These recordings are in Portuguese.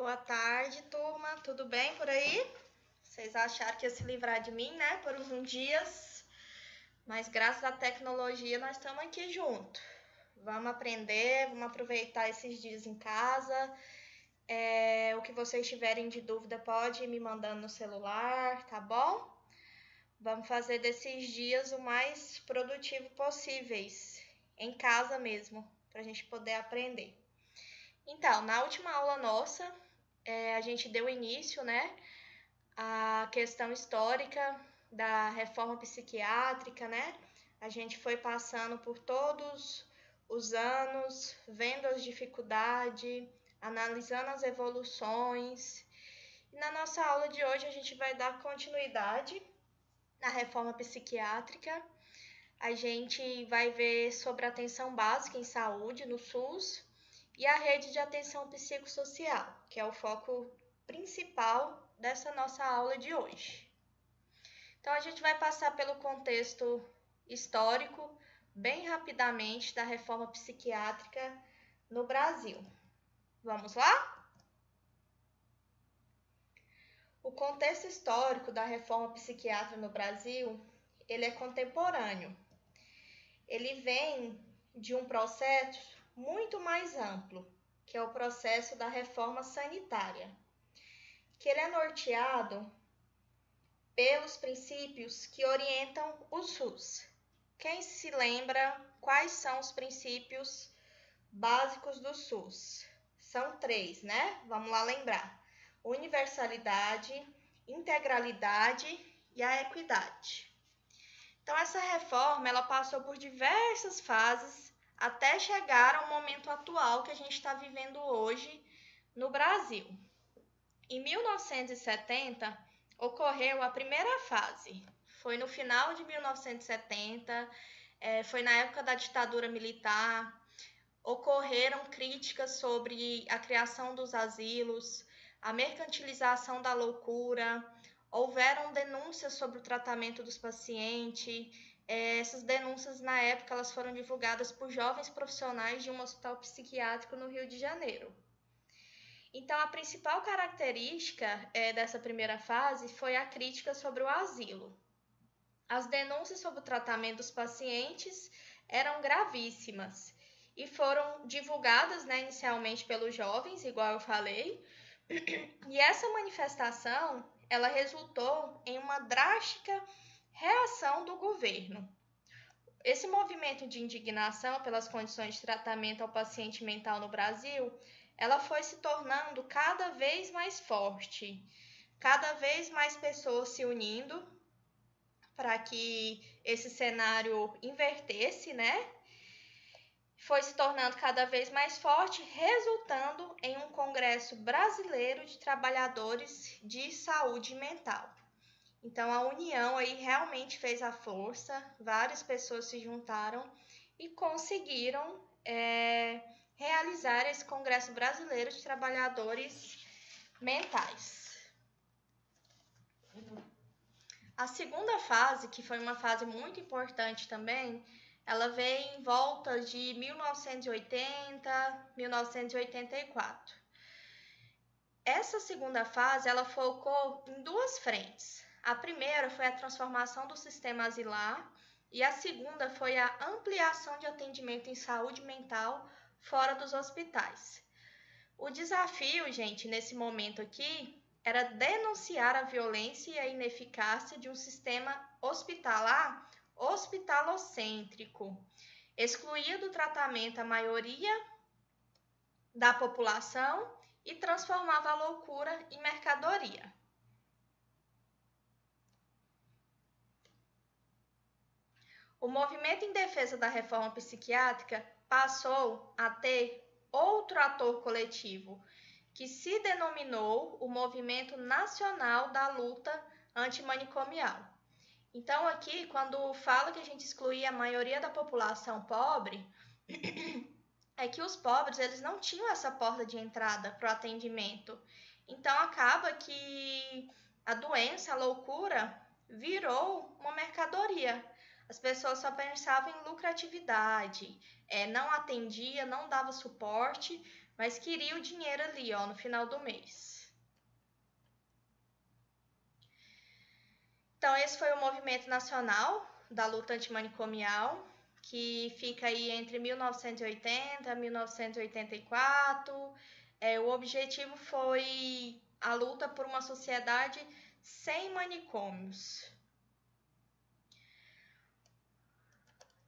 Boa tarde, turma. Tudo bem por aí? Vocês acharam que ia se livrar de mim, né? Por uns dias. Mas graças à tecnologia nós estamos aqui juntos. Vamos aprender, vamos aproveitar esses dias em casa. O que vocês tiverem de dúvida pode ir me mandando no celular, tá bom? Vamos fazer desses dias o mais produtivo possíveis, em casa mesmo, para a gente poder aprender. Então, na última aula nossa, a gente deu início, né, à questão histórica da reforma psiquiátrica, né? A gente foi passando por todos os anos, vendo as dificuldades, analisando as evoluções. E na nossa aula de hoje a gente vai dar continuidade na reforma psiquiátrica. A gente vai ver sobre a atenção básica em saúde no SUS e a rede de atenção psicossocial, que é o foco principal dessa nossa aula de hoje. Então, a gente vai passar pelo contexto histórico, bem rapidamente, da reforma psiquiátrica no Brasil. Vamos lá? O contexto histórico da reforma psiquiátrica no Brasil, ele é contemporâneo. Ele vem de um processo muito mais amplo, que é o processo da reforma sanitária, que ele é norteado pelos princípios que orientam o SUS. Quem se lembra quais são os princípios básicos do SUS? São 3, né? Vamos lá lembrar: universalidade, integralidade e a equidade. Então, essa reforma ela passou por diversas fases até chegar ao momento atual que a gente está vivendo hoje no Brasil. Em 1970, ocorreu a primeira fase. Foi no final de 1970, foi na época da ditadura militar. Ocorreram críticas sobre a criação dos asilos, a mercantilização da loucura. Houveram denúncias sobre o tratamento dos pacientes. Essas denúncias, na época, elas foram divulgadas por jovens profissionais de um hospital psiquiátrico no Rio de Janeiro. Então, a principal característica dessa primeira fase foi a crítica sobre o asilo. As denúncias sobre o tratamento dos pacientes eram gravíssimas e foram divulgadas, né, inicialmente pelos jovens, igual eu falei, e essa manifestação ela resultou em uma drástica reação do governo. Esse movimento de indignação pelas condições de tratamento ao paciente mental no Brasil, ela foi se tornando cada vez mais forte, cada vez mais pessoas se unindo para que esse cenário invertesse, né? Foi se tornando cada vez mais forte, resultando em um Congresso Brasileiro de Trabalhadores de Saúde Mental. Então, a união aí realmente fez a força, várias pessoas se juntaram e conseguiram realizar esse Congresso Brasileiro de Trabalhadores Mentais. A segunda fase, que foi uma fase muito importante também, ela veio em volta de 1980, 1984. Essa segunda fase, ela focou em duas frentes. A primeira foi a transformação do sistema asilar e a segunda foi a ampliação de atendimento em saúde mental fora dos hospitais. O desafio, gente, nesse momento aqui, era denunciar a violência e a ineficácia de um sistema hospitalar hospitalocêntrico. Excluía do tratamento a maioria da população e transformava a loucura em mercadoria. O movimento em defesa da reforma psiquiátrica passou a ter outro ator coletivo, que se denominou o Movimento Nacional da Luta Antimanicomial. Então, aqui, quando fala que a gente excluía a maioria da população pobre, é que os pobres eles não tinham essa porta de entrada para o atendimento. Então, acaba que a doença, a loucura, virou uma mercadoria. As pessoas só pensavam em lucratividade, não atendia, não dava suporte, mas queria o dinheiro ali, ó, no final do mês. Então, esse foi o movimento nacional da luta antimanicomial, que fica aí entre 1980 e 1984. O objetivo foi a luta por uma sociedade sem manicômios.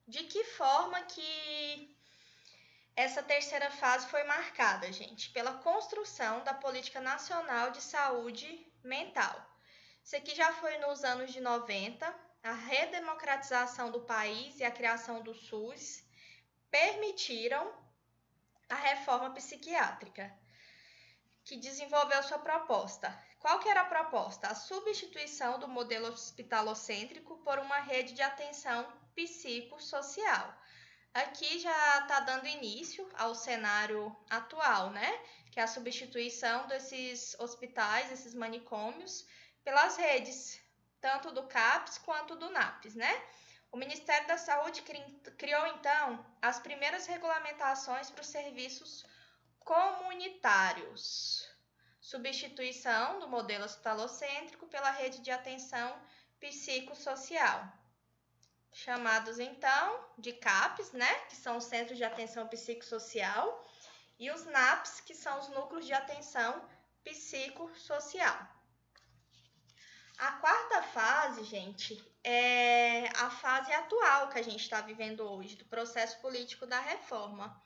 De que forma que essa terceira fase foi marcada, gente? Pela construção da Política Nacional de Saúde Mental. Isso aqui já foi nos anos de 90, a redemocratização do país e a criação do SUS permitiram a reforma psiquiátrica, que desenvolveu sua proposta. Qual que era a proposta? A substituição do modelo hospitalocêntrico por uma rede de atenção psicossocial. Aqui já está dando início ao cenário atual, né? Que é a substituição desses hospitais, esses manicômios, pelas redes, tanto do CAPS quanto do NAPS, né? O Ministério da Saúde criou, então, as primeiras regulamentações para os serviços comunitários. Substituição do modelo hospitalocêntrico pela rede de atenção psicossocial, chamados, então, de CAPS, né? Que são os Centros de Atenção Psicossocial, e os NAPS, que são os Núcleos de Atenção Psicossocial. A quarta fase, gente, é a fase atual que a gente está vivendo hoje, do processo político da reforma.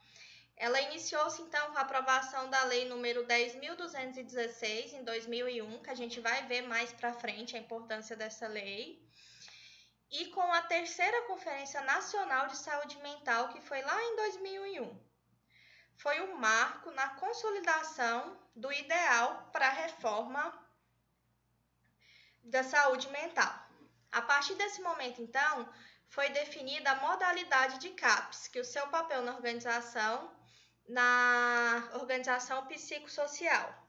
Ela iniciou-se, então, com a aprovação da Lei número 10.216, em 2001, que a gente vai ver mais para frente a importância dessa lei, e com a terceira Conferência Nacional de Saúde Mental, que foi lá em 2001. Foi um marco na consolidação do ideal para a reforma da saúde mental. A partir desse momento, então, foi definida a modalidade de CAPS, que o seu papel na organização psicossocial.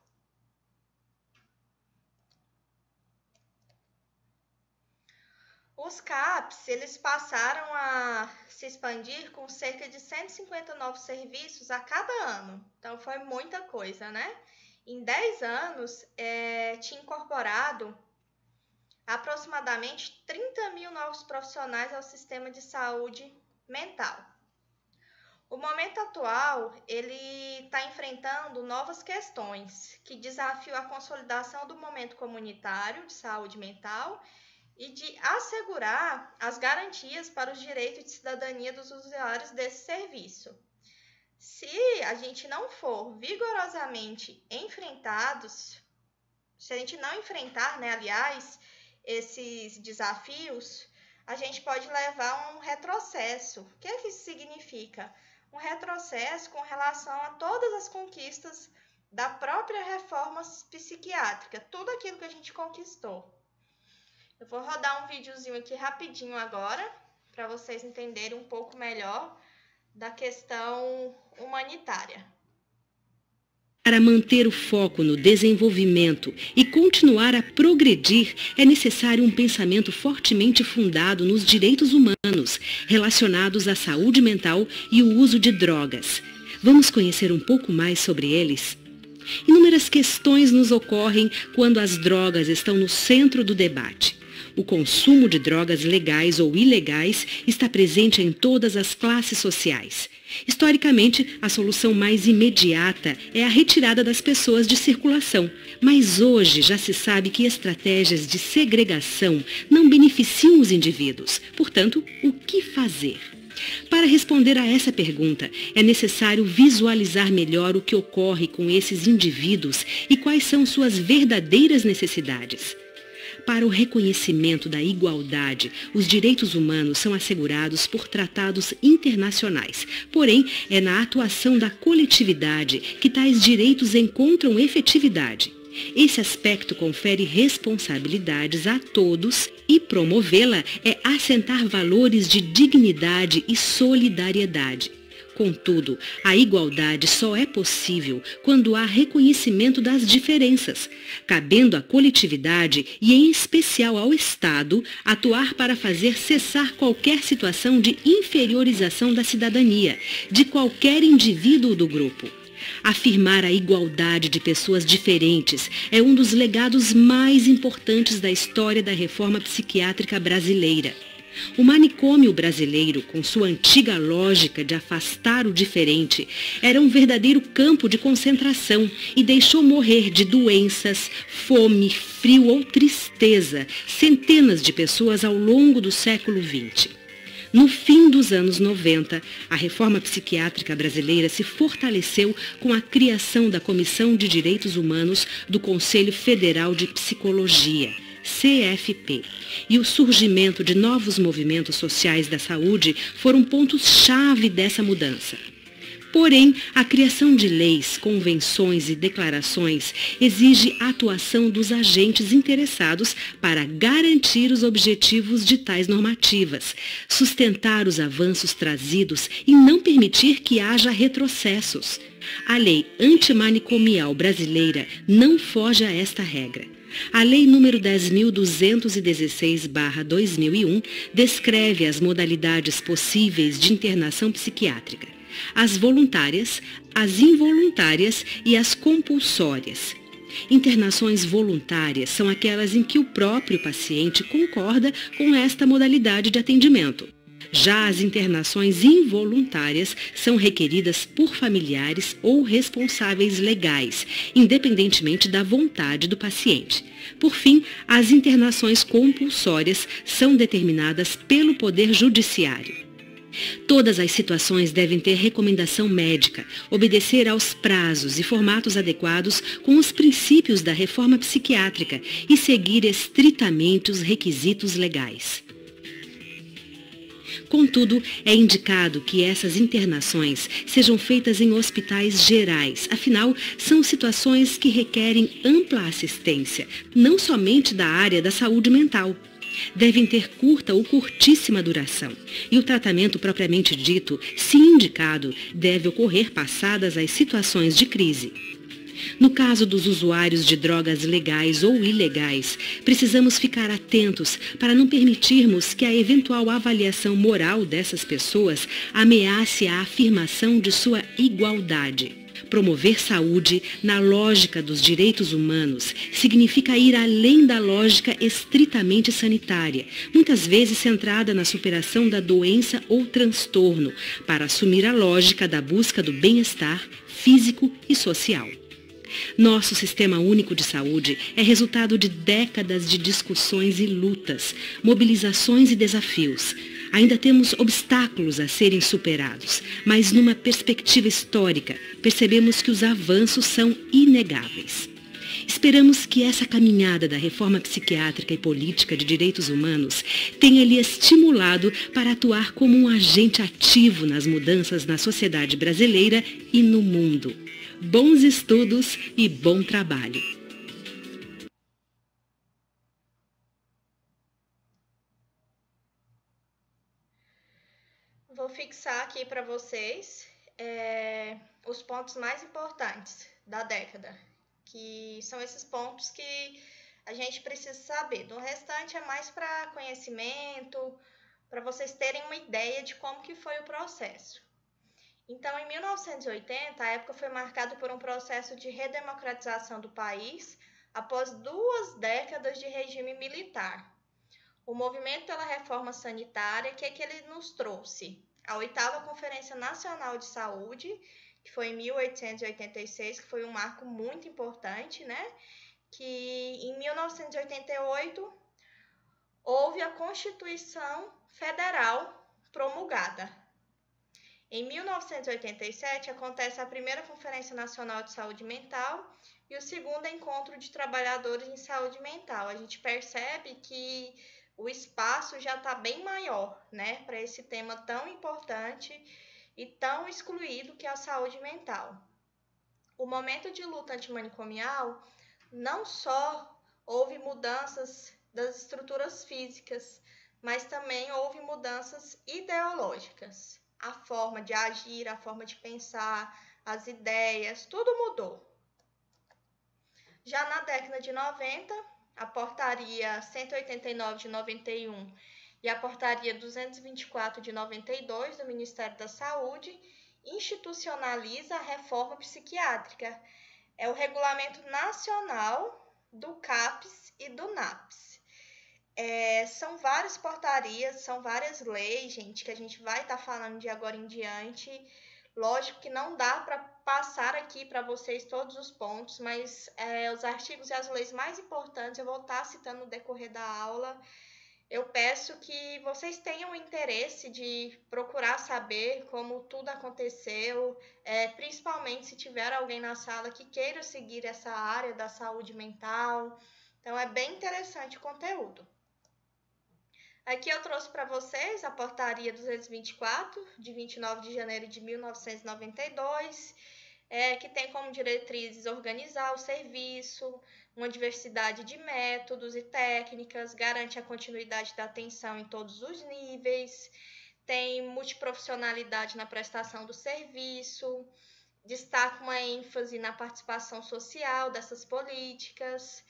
Os CAPS, eles passaram a se expandir com cerca de 150 novos serviços a cada ano. Então, foi muita coisa, né? Em 10 anos, tinha incorporado aproximadamente 30 mil novos profissionais ao sistema de saúde mental. O momento atual, ele está enfrentando novas questões que desafiam a consolidação do momento comunitário de saúde mental e de assegurar as garantias para os direitos de cidadania dos usuários desse serviço. Se a gente não for vigorosamente enfrentados, se a gente não enfrentar, né, aliás, esses desafios, a gente pode levar a um retrocesso. O que é que isso significa? Um retrocesso com relação a todas as conquistas da própria reforma psiquiátrica, tudo aquilo que a gente conquistou. Eu vou rodar um videozinho aqui rapidinho agora, para vocês entenderem um pouco melhor da questão humanitária. Para manter o foco no desenvolvimento e continuar a progredir, é necessário um pensamento fortemente fundado nos direitos humanos, relacionados à saúde mental e o uso de drogas. Vamos conhecer um pouco mais sobre eles? Inúmeras questões nos ocorrem quando as drogas estão no centro do debate. O consumo de drogas legais ou ilegais está presente em todas as classes sociais. Historicamente, a solução mais imediata é a retirada das pessoas de circulação. Mas hoje já se sabe que estratégias de segregação não beneficiam os indivíduos. Portanto, o que fazer? Para responder a essa pergunta, é necessário visualizar melhor o que ocorre com esses indivíduos e quais são suas verdadeiras necessidades. Para o reconhecimento da igualdade, os direitos humanos são assegurados por tratados internacionais. Porém, é na atuação da coletividade que tais direitos encontram efetividade. Esse aspecto confere responsabilidades a todos e promovê-la é assentar valores de dignidade e solidariedade. Contudo, a igualdade só é possível quando há reconhecimento das diferenças, cabendo à coletividade e, em especial, ao Estado, atuar para fazer cessar qualquer situação de inferiorização da cidadania, de qualquer indivíduo do grupo. Afirmar a igualdade de pessoas diferentes é um dos legados mais importantes da história da reforma psiquiátrica brasileira. O manicômio brasileiro, com sua antiga lógica de afastar o diferente, era um verdadeiro campo de concentração e deixou morrer de doenças, fome, frio ou tristeza centenas de pessoas ao longo do século XX. No fim dos anos 90, a reforma psiquiátrica brasileira se fortaleceu com a criação da Comissão de Direitos Humanos do Conselho Federal de Psicologia, CFP, e o surgimento de novos movimentos sociais da saúde foram pontos-chave dessa mudança. Porém, a criação de leis, convenções e declarações exige a atuação dos agentes interessados para garantir os objetivos de tais normativas, sustentar os avanços trazidos e não permitir que haja retrocessos. A lei antimanicomial brasileira não foge a esta regra. A Lei nº 10.216/2001 descreve as modalidades possíveis de internação psiquiátrica: as voluntárias, as involuntárias e as compulsórias. Internações voluntárias são aquelas em que o próprio paciente concorda com esta modalidade de atendimento. Já as internações involuntárias são requeridas por familiares ou responsáveis legais, independentemente da vontade do paciente. Por fim, as internações compulsórias são determinadas pelo Poder Judiciário. Todas as situações devem ter recomendação médica, obedecer aos prazos e formatos adequados com os princípios da reforma psiquiátrica e seguir estritamente os requisitos legais. Contudo, é indicado que essas internações sejam feitas em hospitais gerais, afinal, são situações que requerem ampla assistência, não somente da área da saúde mental. Devem ter curta ou curtíssima duração, e o tratamento propriamente dito, se indicado, deve ocorrer passadas as situações de crise. No caso dos usuários de drogas legais ou ilegais, precisamos ficar atentos para não permitirmos que a eventual avaliação moral dessas pessoas ameace a afirmação de sua igualdade. Promover saúde na lógica dos direitos humanos significa ir além da lógica estritamente sanitária, muitas vezes centrada na superação da doença ou transtorno, para assumir a lógica da busca do bem-estar físico e social. Nosso Sistema Único de Saúde é resultado de décadas de discussões e lutas, mobilizações e desafios. Ainda temos obstáculos a serem superados, mas numa perspectiva histórica, percebemos que os avanços são inegáveis. Esperamos que essa caminhada da reforma psiquiátrica e política de direitos humanos tenha lhe estimulado para atuar como um agente ativo nas mudanças na sociedade brasileira e no mundo. Bons estudos e bom trabalho. Vou fixar aqui para vocês os pontos mais importantes da década, que são esses pontos que a gente precisa saber. Do restante é mais para conhecimento, para vocês terem uma ideia de como que foi o processo. Então, em 1980, a época foi marcada por um processo de redemocratização do país após 2 décadas de regime militar. O movimento pela reforma sanitária, que ele nos trouxe? A 8ª Conferência Nacional de Saúde, que foi em 1886, que foi um marco muito importante, né? Que em 1988 houve a Constituição Federal promulgada. Em 1987, acontece a primeira Conferência Nacional de Saúde Mental e o segundo Encontro de Trabalhadores em Saúde Mental. A gente percebe que o espaço já está bem maior, né, para esse tema tão importante e tão excluído que é a saúde mental. O momento de luta antimanicomial não só houve mudanças das estruturas físicas, mas também houve mudanças ideológicas. A forma de agir, a forma de pensar, as ideias, tudo mudou. Já na década de 90, a Portaria 189 de 91 e a Portaria 224 de 92 do Ministério da Saúde institucionaliza a reforma psiquiátrica. É o Regulamento Nacional do CAPS e do NAPS. São várias portarias, são várias leis, gente, que a gente vai estar falando de agora em diante. Lógico que não dá para passar aqui para vocês todos os pontos, mas os artigos e as leis mais importantes eu vou estar citando no decorrer da aula. Eu peço que vocês tenham interesse de procurar saber como tudo aconteceu, principalmente se tiver alguém na sala que queira seguir essa área da saúde mental. Então, é bem interessante o conteúdo. Aqui eu trouxe para vocês a Portaria 224, de 29 de janeiro de 1992, que tem como diretrizes organizar o serviço, uma diversidade de métodos e técnicas, garante a continuidade da atenção em todos os níveis, tem multiprofissionalidade na prestação do serviço, destaca uma ênfase na participação social dessas políticas.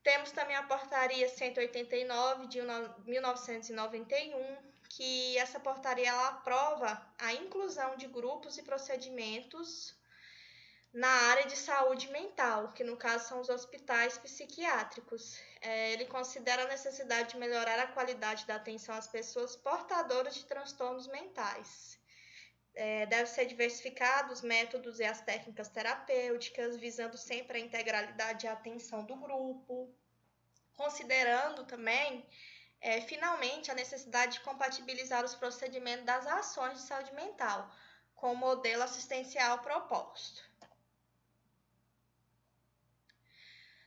Temos também a Portaria 189 de 1991, que essa portaria ela aprova a inclusão de grupos e procedimentos na área de saúde mental, que no caso são os hospitais psiquiátricos. Ele considera a necessidade de melhorar a qualidade da atenção às pessoas portadoras de transtornos mentais. Deve ser diversificados os métodos e as técnicas terapêuticas, visando sempre a integralidade e a atenção do grupo, considerando também, finalmente, a necessidade de compatibilizar os procedimentos das ações de saúde mental com o modelo assistencial proposto.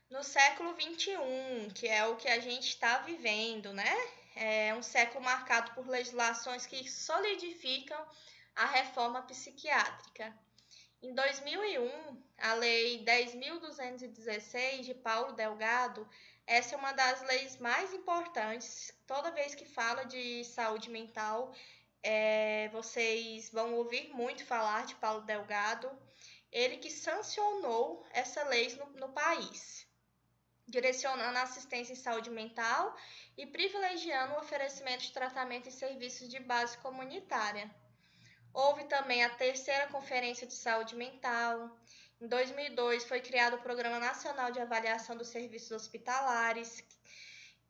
No século XXI, que é o que a gente está vivendo, né? É um século marcado por legislações que solidificam a reforma psiquiátrica. Em 2001, a Lei 10.216, de Paulo Delgado, essa é uma das leis mais importantes. Toda vez que fala de saúde mental, vocês vão ouvir muito falar de Paulo Delgado. Ele que sancionou essa lei no país, direcionando a assistência em saúde mental e privilegiando o oferecimento de tratamento e serviços de base comunitária. Houve também a terceira Conferência de Saúde Mental. Em 2002, foi criado o Programa Nacional de Avaliação dos Serviços Hospitalares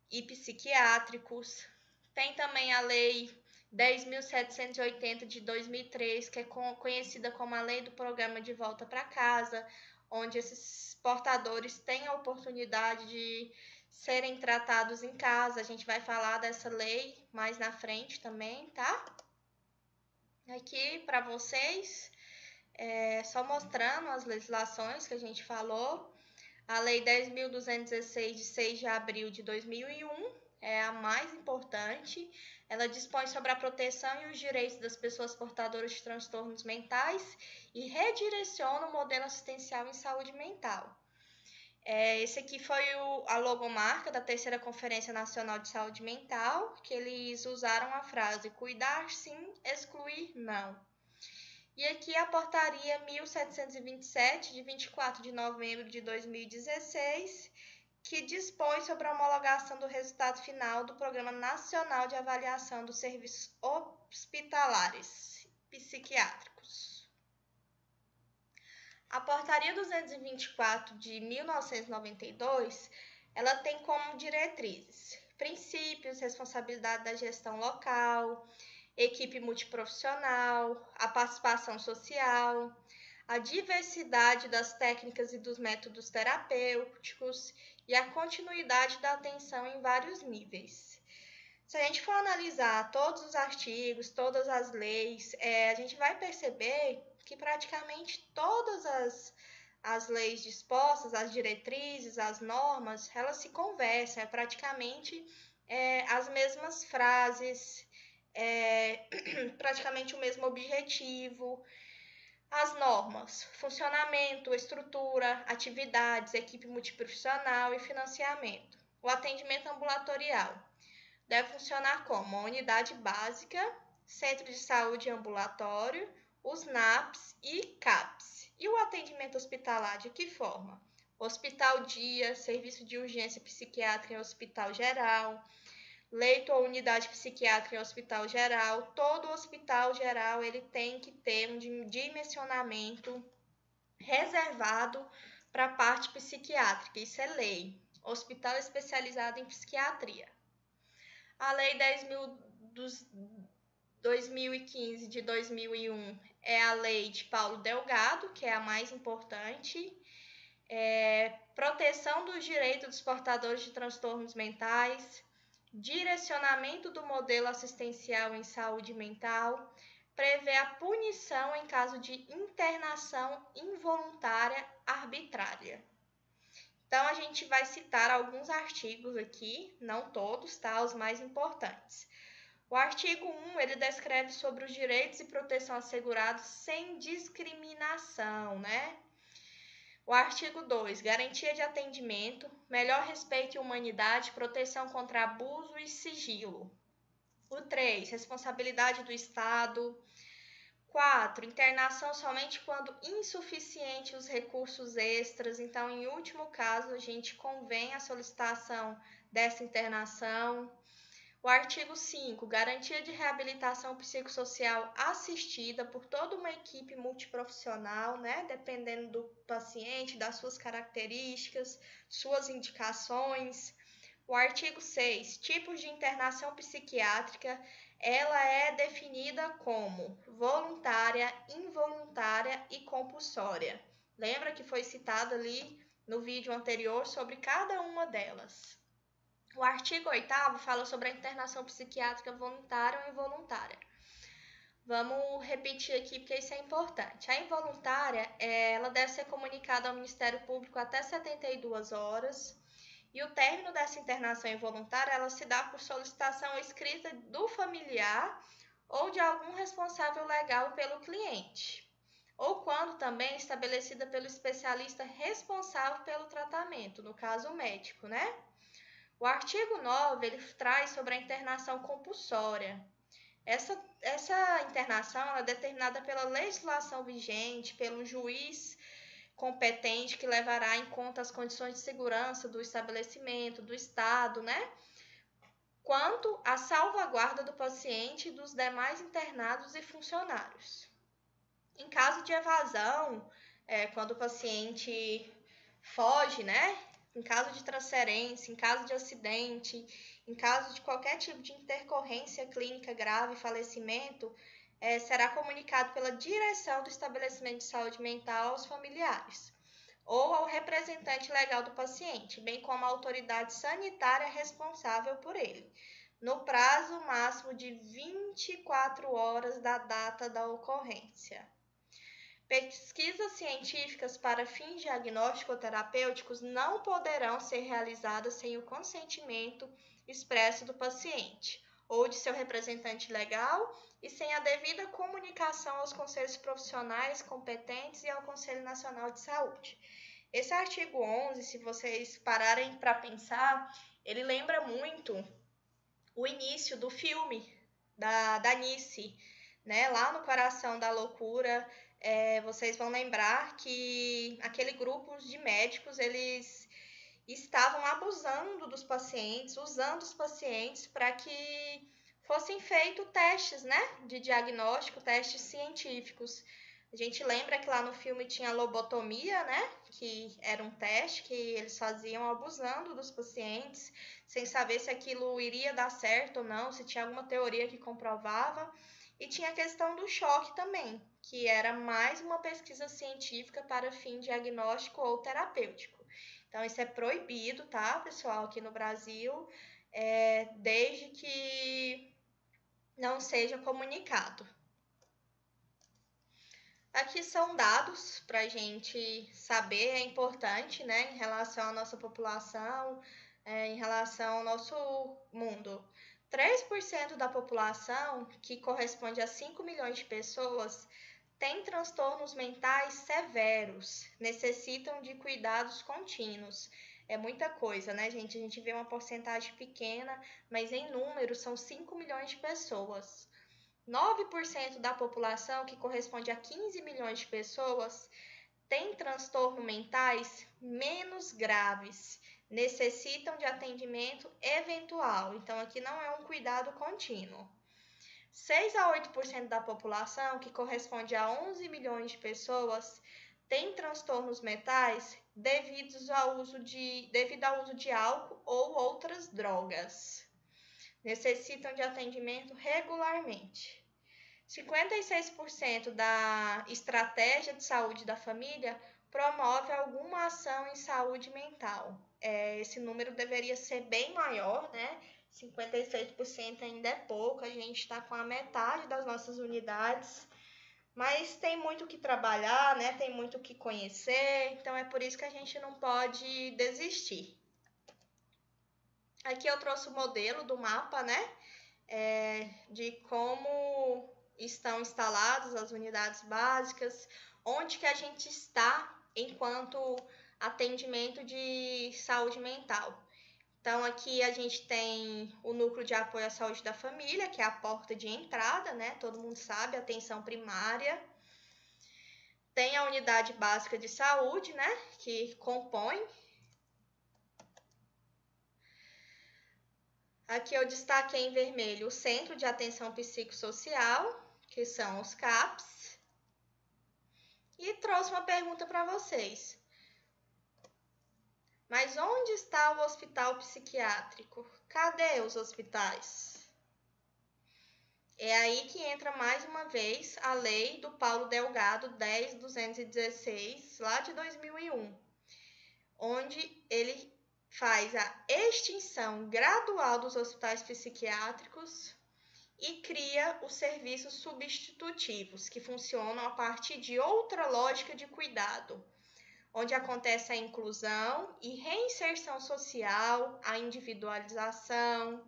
e Psiquiátricos. Tem também a Lei 10.780 de 2003, que é conhecida como a Lei do Programa de Volta para Casa, onde esses portadores têm a oportunidade de serem tratados em casa. A gente vai falar dessa lei mais na frente também, tá? Aqui para vocês, só mostrando as legislações que a gente falou. A Lei 10.216, de 6 de abril de 2001, é a mais importante. Ela dispõe sobre a proteção e os direitos das pessoas portadoras de transtornos mentais e redireciona o modelo assistencial em saúde mental. Esse aqui foi a logomarca da terceira Conferência Nacional de Saúde Mental, que eles usaram a frase cuidar sim, excluir não. E aqui a portaria 1727, de 24 de novembro de 2016, que dispõe sobre a homologação do resultado final do Programa Nacional de Avaliação dos Serviços Hospitalares Psiquiátricos. A Portaria 224 de 1992, ela tem como diretrizes princípios, responsabilidade da gestão local, equipe multiprofissional, a participação social, a diversidade das técnicas e dos métodos terapêuticos e a continuidade da atenção em vários níveis. Se a gente for analisar todos os artigos, todas as leis, a gente vai perceber que praticamente todas as leis dispostas, as diretrizes, as normas, elas se conversam, praticamente as mesmas frases, praticamente o mesmo objetivo. As normas: funcionamento, estrutura, atividades, equipe multiprofissional e financiamento. O atendimento ambulatorial deve funcionar como uma unidade básica, centro de saúde ambulatório, os NAPs e CAPs. E o atendimento hospitalar, de que forma? Hospital dia, serviço de urgência psiquiátrica em hospital geral, leito ou unidade psiquiátrica em hospital geral. Todo hospital geral ele tem que ter um dimensionamento reservado para a parte psiquiátrica, isso é lei. Hospital especializado em psiquiatria. A Lei 10.015 de 2001 é a lei de Paulo Delgado, que é a mais importante. Proteção dos direitos dos portadores de transtornos mentais, direcionamento do modelo assistencial em saúde mental, prevê a punição em caso de internação involuntária arbitrária. Então, a gente vai citar alguns artigos aqui, não todos, tá? Os mais importantes. O artigo 1, ele descreve sobre os direitos e proteção assegurados sem discriminação, né? O artigo 2, garantia de atendimento, melhor respeito e humanidade, proteção contra abuso e sigilo. O 3, responsabilidade do Estado. 4, internação somente quando insuficiente os recursos extras. Então, em último caso, a gente convém a solicitação dessa internação. O artigo 5, garantia de reabilitação psicossocial assistida por toda uma equipe multiprofissional, né? Dependendo do paciente, das suas características, suas indicações. O artigo 6, tipos de internação psiquiátrica, ela é definida como voluntária, involuntária e compulsória. Lembra que foi citado ali no vídeo anterior sobre cada uma delas. O artigo 8º fala sobre a internação psiquiátrica voluntária ou involuntária. Vamos repetir aqui porque isso é importante. A involuntária, ela deve ser comunicada ao Ministério Público até 72 horas. E o término dessa internação involuntária, ela se dá por solicitação escrita do familiar ou de algum responsável legal pelo cliente. Ou quando também estabelecida pelo especialista responsável pelo tratamento, no caso o médico, né? O artigo 9, ele traz sobre a internação compulsória. Essa internação ela é determinada pela legislação vigente, pelo juiz competente que levará em conta as condições de segurança do estabelecimento, do Estado, né? Quanto à salvaguarda do paciente e dos demais internados e funcionários. Em caso de evasão, quando o paciente foge, né? Em caso de transferência, em caso de acidente, em caso de qualquer tipo de intercorrência clínica grave, falecimento, será comunicado pela direção do estabelecimento de saúde mental aos familiares ou ao representante legal do paciente, bem como à autoridade sanitária responsável por ele, no prazo máximo de 24 horas da data da ocorrência. Pesquisas científicas para fins diagnóstico-terapêuticos não poderão ser realizadas sem o consentimento expresso do paciente ou de seu representante legal e sem a devida comunicação aos conselhos profissionais competentes e ao Conselho Nacional de Saúde. Esse artigo 11, se vocês pararem para pensar, ele lembra muito o início do filme da Nice, né? Lá no Coração da Loucura, vocês vão lembrar que aquele grupo de médicos, eles estavam abusando dos pacientes, usando os pacientes para que fossem feitos testes, né, de diagnóstico, testes científicos. A gente lembra que lá no filme tinha lobotomia, né, que era um teste que eles faziam abusando dos pacientes, sem saber se aquilo iria dar certo ou não, se tinha alguma teoria que comprovava. E tinha a questão do choque também, que era mais uma pesquisa científica para fim diagnóstico ou terapêutico. Então, isso é proibido, tá, pessoal, aqui no Brasil, desde que não seja comunicado. Aqui são dados para a gente saber, é importante, né, em relação à nossa população, em relação ao nosso mundo. 3% da população, que corresponde a 5 milhões de pessoas, tem transtornos mentais severos, necessitam de cuidados contínuos. É muita coisa, né, gente? A gente vê uma porcentagem pequena, mas em número são 5 milhões de pessoas. 9% da população, que corresponde a 15 milhões de pessoas, tem transtornos mentais menos graves, necessitam de atendimento eventual. Então, aqui não é um cuidado contínuo. 6 a 8% da população, que corresponde a 11 milhões de pessoas, tem transtornos mentais devido ao uso de álcool ou outras drogas. Necessitam de atendimento regularmente. 56% da estratégia de saúde da família promove alguma ação em saúde mental. Esse número deveria ser bem maior, né? 56% ainda é pouco, a gente está com a metade das nossas unidades, mas tem muito o que trabalhar, né? Tem muito o que conhecer, então é por isso que a gente não pode desistir. Aqui eu trouxe o modelo do mapa, né? De como estão instaladas as unidades básicas, onde que a gente está enquanto atendimento de saúde mental. Então, aqui a gente tem o núcleo de apoio à saúde da família, que é a porta de entrada, né? Todo mundo sabe, atenção primária. Tem a unidade básica de saúde, né? Que compõe. Aqui eu destaquei em vermelho o Centro de Atenção Psicossocial, que são os CAPs. E trouxe uma pergunta para vocês. Mas onde está o hospital psiquiátrico? Cadê os hospitais? É aí que entra mais uma vez a lei do Paulo Delgado 10.216, lá de 2001, onde ele faz a extinção gradual dos hospitais psiquiátricos e cria os serviços substitutivos, que funcionam a partir de outra lógica de cuidado, onde acontece a inclusão e reinserção social, a individualização,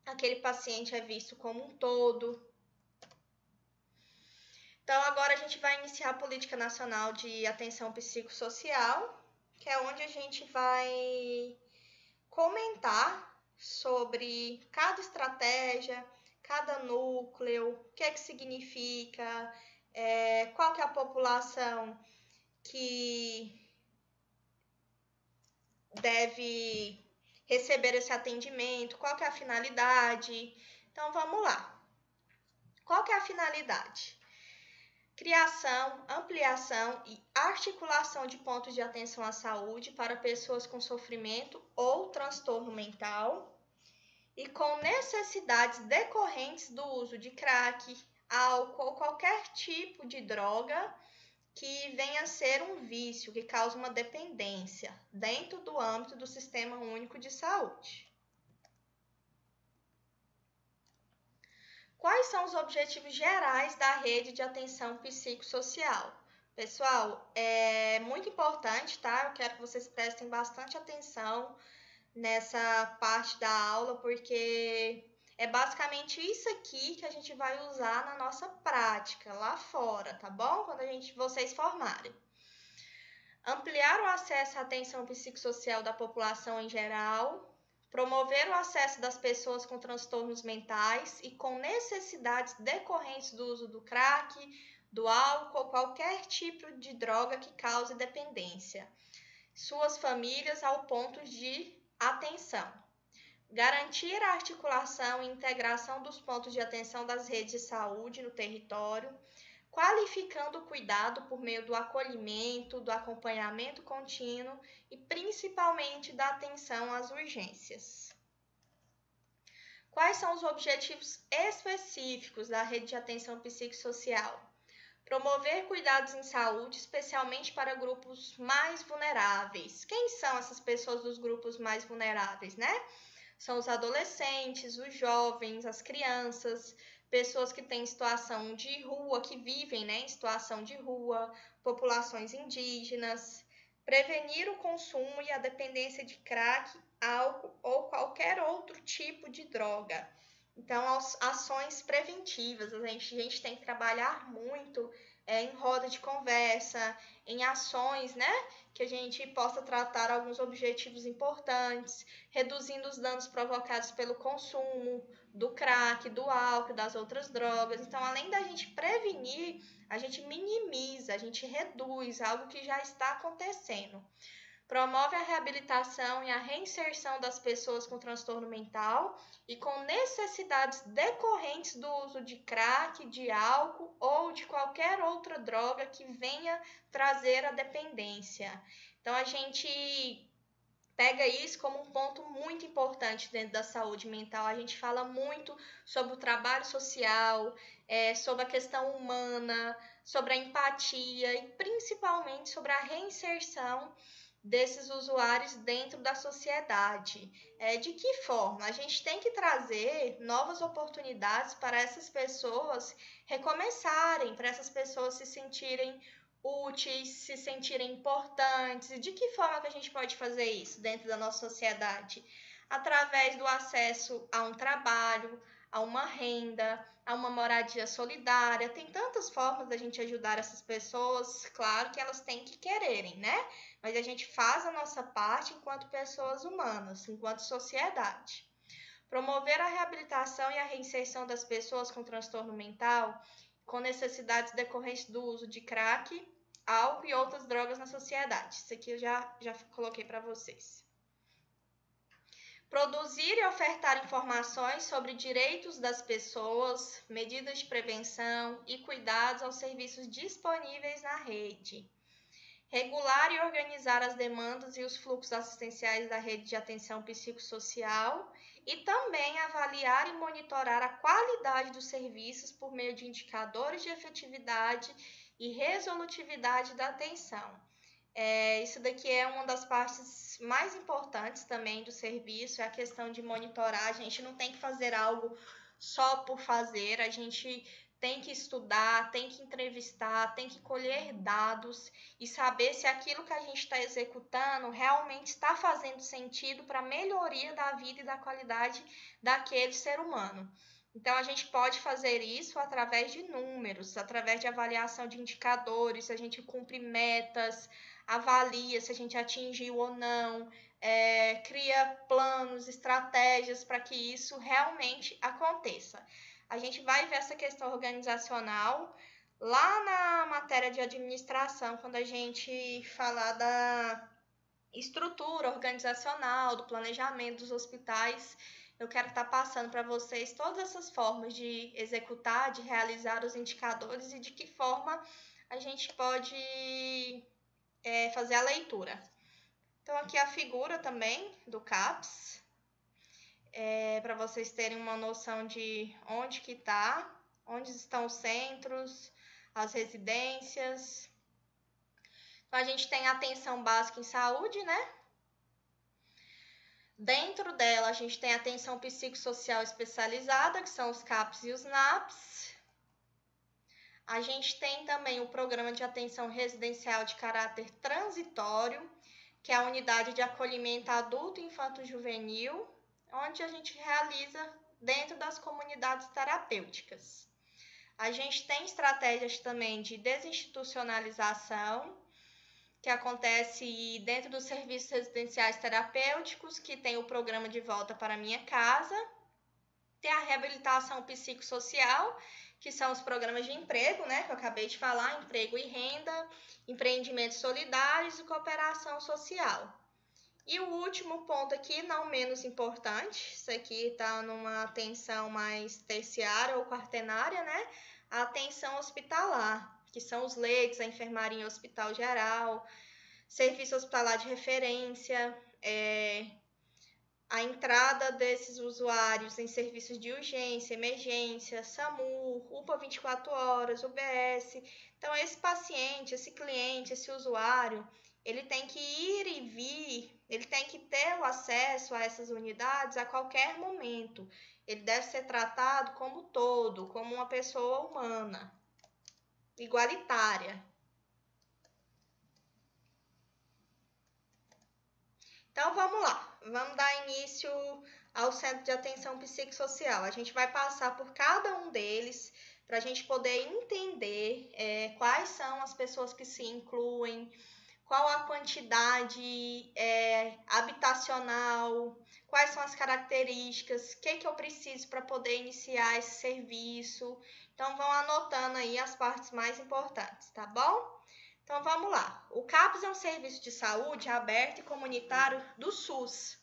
aquele paciente é visto como um todo. Então, agora a gente vai iniciar a Política Nacional de Atenção Psicossocial, que é onde a gente vai comentar sobre cada estratégia, cada núcleo, o que é que significa, qual que é a população que deve receber esse atendimento, qual que é a finalidade. Então, vamos lá. Qual que é a finalidade? Criação, ampliação e articulação de pontos de atenção à saúde para pessoas com sofrimento ou transtorno mental e com necessidades decorrentes do uso de crack, álcool ou qualquer tipo de droga que venha a ser um vício, que causa uma dependência dentro do âmbito do Sistema Único de Saúde. Quais são os objetivos gerais da rede de atenção psicossocial? Pessoal, é muito importante, tá? Eu quero que vocês prestem bastante atenção nessa parte da aula, porque é basicamente isso aqui que a gente vai usar na nossa prática, lá fora, tá bom? Quando vocês formarem. Ampliar o acesso à atenção psicossocial da população em geral, promover o acesso das pessoas com transtornos mentais e com necessidades decorrentes do uso do crack, do álcool ou qualquer tipo de droga que cause dependência, suas famílias ao ponto de atenção. Garantir a articulação e integração dos pontos de atenção das redes de saúde no território, qualificando o cuidado por meio do acolhimento, do acompanhamento contínuo e principalmente da atenção às urgências. Quais são os objetivos específicos da rede de atenção psicossocial? Promover cuidados em saúde, especialmente para grupos mais vulneráveis. Quem são essas pessoas dos grupos mais vulneráveis, né? São os adolescentes, os jovens, as crianças, pessoas que têm situação de rua, que vivem, né, em situação de rua, populações indígenas, prevenir o consumo e a dependência de crack, álcool ou qualquer outro tipo de droga. Então, ações preventivas, a gente tem que trabalhar muito em roda de conversa, em ações, né, que a gente possa tratar alguns objetivos importantes, reduzindo os danos provocados pelo consumo do crack, do álcool, das outras drogas. Então, além da gente prevenir, a gente minimiza, a gente reduz algo que já está acontecendo. promove a reabilitação e a reinserção das pessoas com transtorno mental e com necessidades decorrentes do uso de crack, de álcool ou de qualquer outra droga que venha trazer a dependência. Então, a gente pega isso como um ponto muito importante dentro da saúde mental. A gente fala muito sobre o trabalho social, sobre a questão humana, sobre a empatia e principalmente sobre a reinserção desses usuários dentro da sociedade. De que forma? A gente tem que trazer novas oportunidades para essas pessoas recomeçarem, para essas pessoas se sentirem úteis, se sentirem importantes. E de que forma que a gente pode fazer isso dentro da nossa sociedade? Através do acesso a um trabalho, a uma renda, a uma moradia solidária. Tem tantas formas da gente ajudar essas pessoas, claro que elas têm que quererem, né? Mas a gente faz a nossa parte enquanto pessoas humanas, enquanto sociedade. Promover a reabilitação e a reinserção das pessoas com transtorno mental, com necessidades decorrentes do uso de crack, álcool e outras drogas na sociedade. Isso aqui eu já coloquei para vocês. Produzir e ofertar informações sobre direitos das pessoas, medidas de prevenção e cuidados aos serviços disponíveis na rede. Regular e organizar as demandas e os fluxos assistenciais da rede de atenção psicossocial e também avaliar e monitorar a qualidade dos serviços por meio de indicadores de efetividade e resolutividade da atenção. Isso daqui é uma das partes mais importantes também do serviço, é a questão de monitorar. A gente não tem que fazer algo só por fazer, a gente tem que estudar, tem que entrevistar, tem que colher dados e saber se aquilo que a gente está executando realmente está fazendo sentido para a melhoria da vida e da qualidade daquele ser humano. Então, a gente pode fazer isso através de números, através de avaliação de indicadores, se a gente cumpre metas, avalia se a gente atingiu ou não, cria planos, estratégias para que isso realmente aconteça. A gente vai ver essa questão organizacional lá na matéria de administração, quando a gente falar da estrutura organizacional, do planejamento dos hospitais. Eu quero estar passando para vocês todas essas formas de executar, de realizar os indicadores e de que forma a gente pode fazer a leitura. Então, aqui a figura também do CAPS, para vocês terem uma noção de onde que está, onde estão os centros, as residências. Então, a gente tem a atenção básica em saúde, né? Dentro dela, a gente tem a atenção psicossocial especializada, que são os CAPS e os NAPS. A gente tem também o programa de atenção residencial de caráter transitório, que é a unidade de acolhimento adulto e infanto-juvenil, onde a gente realiza dentro das comunidades terapêuticas. A gente tem estratégias também de desinstitucionalização, que acontece dentro dos serviços residenciais terapêuticos, que tem o programa de volta para a minha casa. Tem a reabilitação psicossocial, que são os programas de emprego, né, que eu acabei de falar, emprego e renda, empreendimentos solidários e cooperação social. E o último ponto aqui, não menos importante, isso aqui está numa atenção mais terciária ou quaternária, né, a atenção hospitalar, que são os leitos, a enfermaria em hospital geral, serviço hospitalar de referência, a entrada desses usuários em serviços de urgência, emergência, SAMU, UPA 24 horas, UBS. Então, esse paciente, esse cliente, esse usuário, ele tem que ir e vir, ele tem que ter o acesso a essas unidades a qualquer momento. Ele deve ser tratado como todo, como uma pessoa humana, igualitária. Então, vamos lá. Vamos dar início ao Centro de Atenção Psicossocial. A gente vai passar por cada um deles para a gente poder entender quais são as pessoas que se incluem, qual a quantidade habitacional, quais são as características, o que eu preciso para poder iniciar esse serviço. Então, vão anotando aí as partes mais importantes, tá bom? Então vamos lá. O CAPS é um serviço de saúde aberto e comunitário do SUS,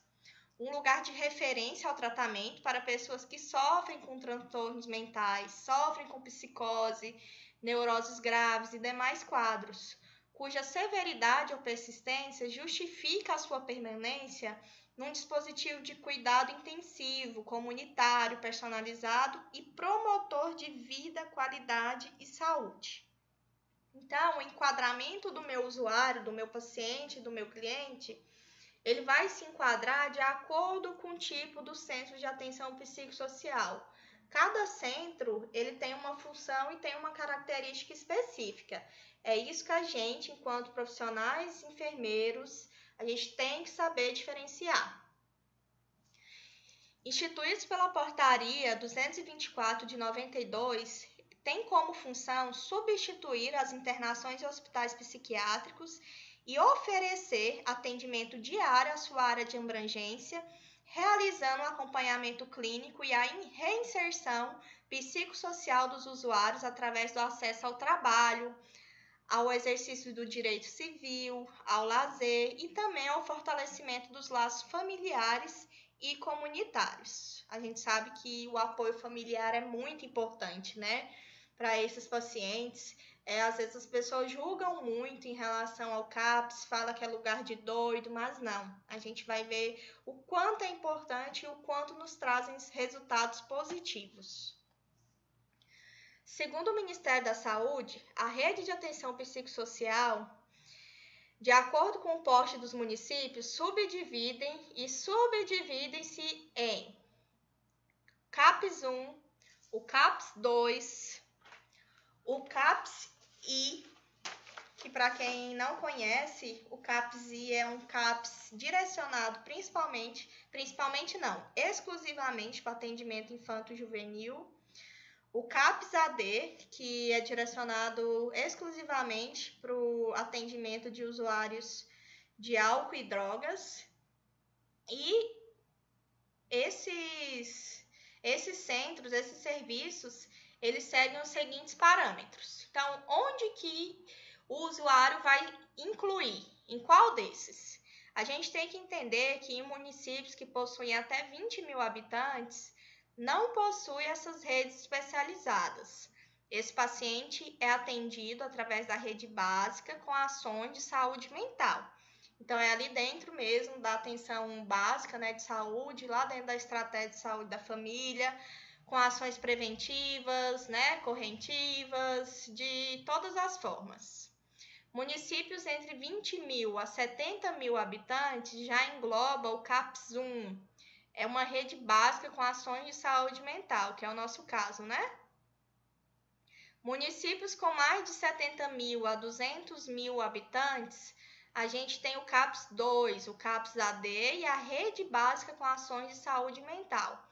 um lugar de referência ao tratamento para pessoas que sofrem com transtornos mentais, sofrem com psicose, neuroses graves e demais quadros, cuja severidade ou persistência justifica a sua permanência num dispositivo de cuidado intensivo, comunitário, personalizado e promotor de vida, qualidade e saúde. Então, o enquadramento do meu usuário, do meu paciente, do meu cliente, ele vai se enquadrar de acordo com o tipo do centro de atenção psicossocial. Cada centro, ele tem uma função e tem uma característica específica. É isso que a gente, enquanto profissionais enfermeiros, a gente tem que saber diferenciar. Instituídos pela Portaria 224 de 92, tem como função substituir as internações em hospitais psiquiátricos e oferecer atendimento diário à sua área de abrangência, realizando o acompanhamento clínico e a reinserção psicossocial dos usuários através do acesso ao trabalho, ao exercício do direito civil, ao lazer e também ao fortalecimento dos laços familiares e comunitários. A gente sabe que o apoio familiar é muito importante, né, para esses pacientes. Às vezes as pessoas julgam muito em relação ao CAPS, fala que é lugar de doido, mas não. A gente vai ver o quanto é importante e o quanto nos trazem resultados positivos. Segundo o Ministério da Saúde, a rede de atenção psicossocial, de acordo com o porte dos municípios, subdividem-se em CAPS 1, o CAPS 2, o CAPS I, que para quem não conhece, o CAPS I é um CAPS direcionado exclusivamente para atendimento infanto-juvenil. O CAPS AD, que é direcionado exclusivamente para o atendimento de usuários de álcool e drogas. E esses centros, esses serviços, eles seguem os seguintes parâmetros. Então, onde que o usuário vai incluir? Em qual desses? A gente tem que entender que em municípios que possuem até 20 mil habitantes, não possui essas redes especializadas. Esse paciente é atendido através da rede básica com ações de saúde mental. Então, é ali dentro mesmo da atenção básica, né, de saúde, lá dentro da estratégia de saúde da família, com ações preventivas, né, corretivas, de todas as formas. Municípios entre 20 mil a 70 mil habitantes já engloba o CAPS 1, é uma rede básica com ações de saúde mental, que é o nosso caso, né? Municípios com mais de 70 mil a 200 mil habitantes, a gente tem o CAPS 2, o CAPS AD e a rede básica com ações de saúde mental.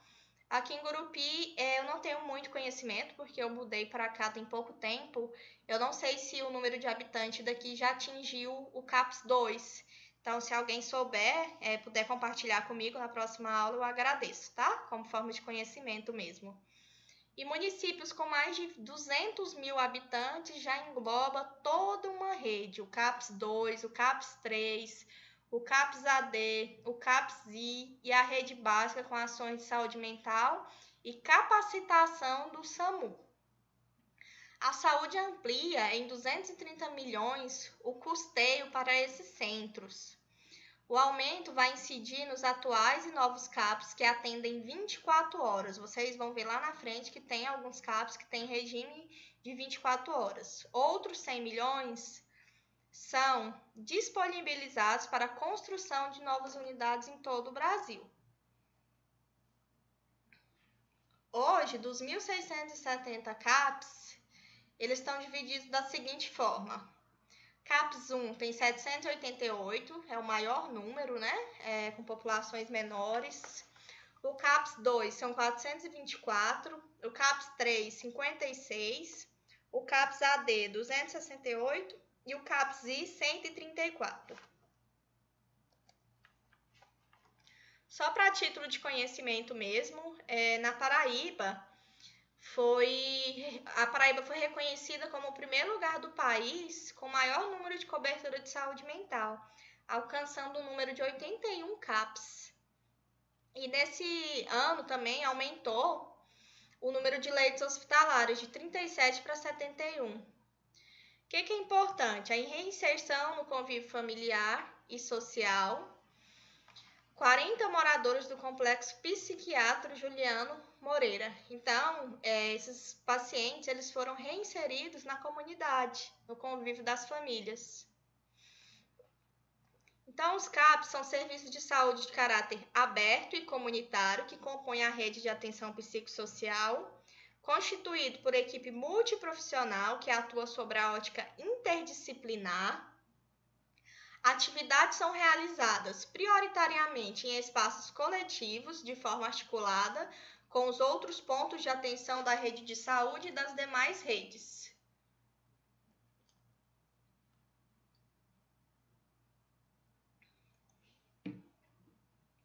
Aqui em Gurupi, eu não tenho muito conhecimento, porque eu mudei para cá tem pouco tempo. Eu não sei se o número de habitantes daqui já atingiu o CAPS 2. Então, se alguém souber, puder compartilhar comigo na próxima aula, eu agradeço, tá? Como forma de conhecimento mesmo. E municípios com mais de 200 mil habitantes já engloba toda uma rede, o CAPS 2, o CAPS 3, o CAPS AD, o CAPS I e a rede básica com ações de saúde mental e capacitação do SAMU. A saúde amplia em 230 milhões o custeio para esses centros. O aumento vai incidir nos atuais e novos CAPs que atendem 24 horas. Vocês vão ver lá na frente que tem alguns CAPs que têm regime de 24 horas. Outros 100 milhões são disponibilizados para a construção de novas unidades em todo o Brasil. Hoje, dos 1.670 CAPs, eles estão divididos da seguinte forma. CAPS 1 tem 788, é o maior número, né? Com populações menores. O CAPS 2 são 424, o CAPS 3, 56, o CAPS AD, 268 e o CAPS I, 134. Só para título de conhecimento mesmo, na Paraíba, a Paraíba foi reconhecida como o primeiro lugar do país com maior número de cobertura de saúde mental, alcançando o número de 81 CAPs. E nesse ano também aumentou o número de leitos hospitalares de 37 para 71. O que é importante? A reinserção no convívio familiar e social. 40 moradores do complexo psiquiátrico Juliano Moreira. Então, esses pacientes eles foram reinseridos na comunidade, no convívio das famílias. Então, os CAPs são serviços de saúde de caráter aberto e comunitário que compõem a rede de atenção psicossocial, constituído por equipe multiprofissional que atua sobre a ótica interdisciplinar. Atividades são realizadas prioritariamente em espaços coletivos, de forma articulada com os outros pontos de atenção da rede de saúde e das demais redes.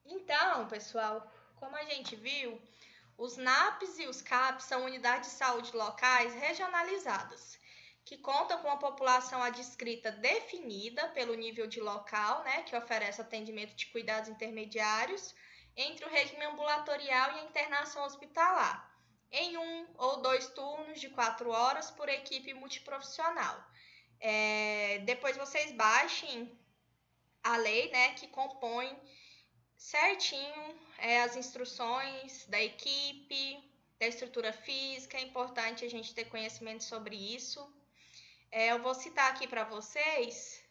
Então, pessoal, como a gente viu, os NAPs e os CAPs são unidades de saúde locais regionalizadas, que contam com a população adscrita definida pelo nível de local, né, que oferece atendimento de cuidados intermediários entre o regime ambulatorial e a internação hospitalar, em 1 ou 2 turnos de 4 horas por equipe multiprofissional. Depois vocês baixem a lei, né, que compõe certinho as instruções da equipe, da estrutura física. É importante a gente ter conhecimento sobre isso. Eu vou citar aqui para vocês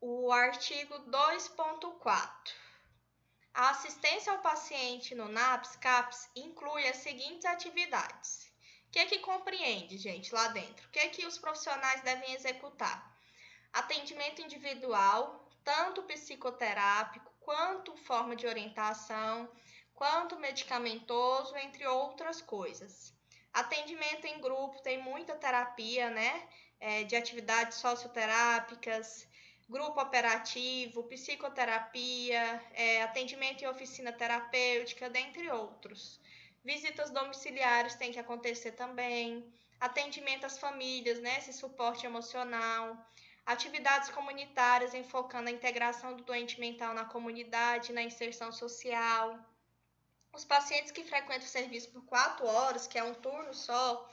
o artigo 2.4. A assistência ao paciente no NAPs, CAPs, inclui as seguintes atividades. O que compreende, gente, lá dentro? O que os profissionais devem executar? Atendimento individual, tanto psicoterápico, quanto forma de orientação, quanto medicamentoso, entre outras coisas. Atendimento em grupo, tem muita terapia, né? De atividades socioterápicas, grupo operativo, psicoterapia, atendimento em oficina terapêutica, dentre outros. Visitas domiciliares tem que acontecer também. Atendimento às famílias, né? Esse suporte emocional. Atividades comunitárias enfocando a integração do doente mental na comunidade, na inserção social. Os pacientes que frequentam o serviço por 4 horas, que é um turno só,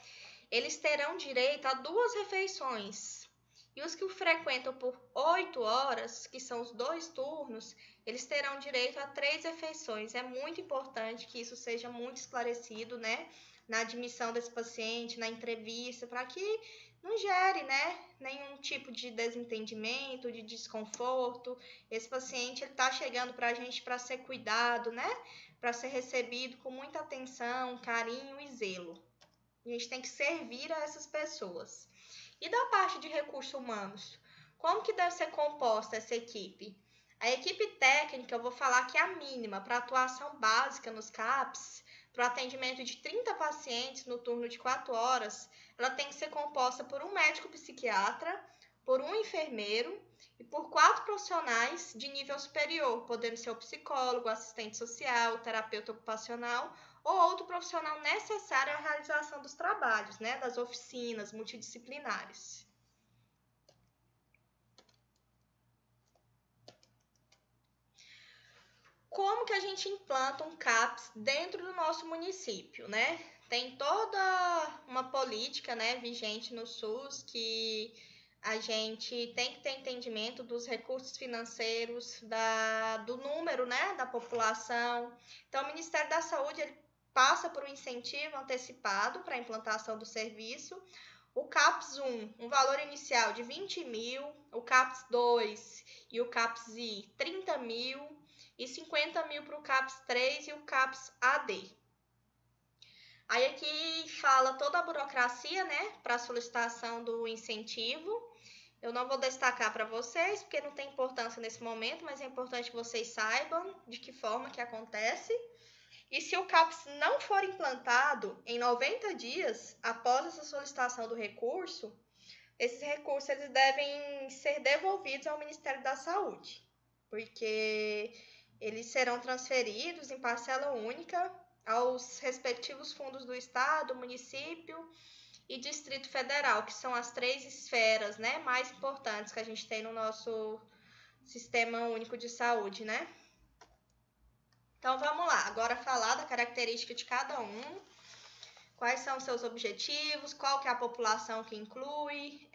eles terão direito a 2 refeições. E os que o frequentam por 8 horas, que são os 2 turnos, eles terão direito a 3 refeições. É muito importante que isso seja muito esclarecido, né? Na admissão desse paciente, na entrevista, para que não gere, né, nenhum tipo de desentendimento, de desconforto. Esse paciente está chegando para a gente para ser cuidado, né? Para ser recebido com muita atenção, carinho e zelo. A gente tem que servir a essas pessoas. E da parte de recursos humanos, como que deve ser composta essa equipe? A equipe técnica, eu vou falar que é a mínima para atuação básica nos CAPs, para o atendimento de 30 pacientes no turno de 4 horas, ela tem que ser composta por um médico psiquiatra, por um enfermeiro e por 4 profissionais de nível superior, podendo ser o psicólogo, assistente social, terapeuta ocupacional ou outro profissional necessário à realização dos trabalhos, né, das oficinas multidisciplinares. Como que a gente implanta um CAPs dentro do nosso município, né? Tem toda uma política, né, vigente no SUS que a gente tem que ter entendimento dos recursos financeiros, do número, né, da população. Então, o Ministério da Saúde ele passa por um incentivo antecipado para a implantação do serviço. O CAPS 1, um valor inicial de 20 mil, o CAPS 2 e o CAPS I, 30 mil, e 50 mil para o CAPS 3 e o CAPS AD. Aí aqui fala toda a burocracia, né, para a solicitação do incentivo. Eu não vou destacar para vocês, porque não tem importância nesse momento, mas é importante que vocês saibam de que forma que acontece. E se o CAPS não for implantado em 90 dias após essa solicitação do recurso, esses recursos eles devem ser devolvidos ao Ministério da Saúde, porque eles serão transferidos em parcela única aos respectivos fundos do Estado, município e Distrito Federal, que são as 3 esferas, né, mais importantes que a gente tem no nosso Sistema Único de Saúde, né? Então, vamos lá. Agora falar da característica de cada um, quais são os seus objetivos, qual que é a população que inclui.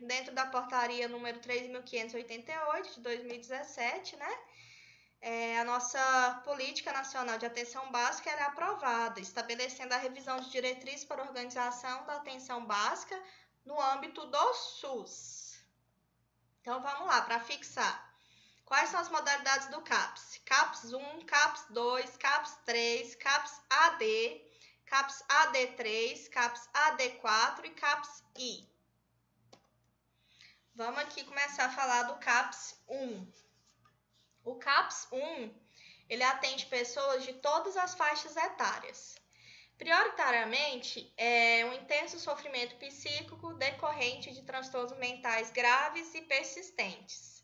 Dentro da portaria número 3.588 de 2017, né? A nossa Política Nacional de Atenção Básica era aprovada, estabelecendo a revisão de diretrizes para a organização da atenção básica no âmbito do SUS. Então, vamos lá, para fixar. Quais são as modalidades do CAPS? CAPS 1, CAPS 2, CAPS 3, CAPS AD, CAPS AD3, CAPS AD4 e CAPS I. Vamos aqui começar a falar do CAPS 1. O CAPS 1, ele atende pessoas de todas as faixas etárias. Prioritariamente, é um intenso sofrimento psíquico decorrente de transtornos mentais graves e persistentes,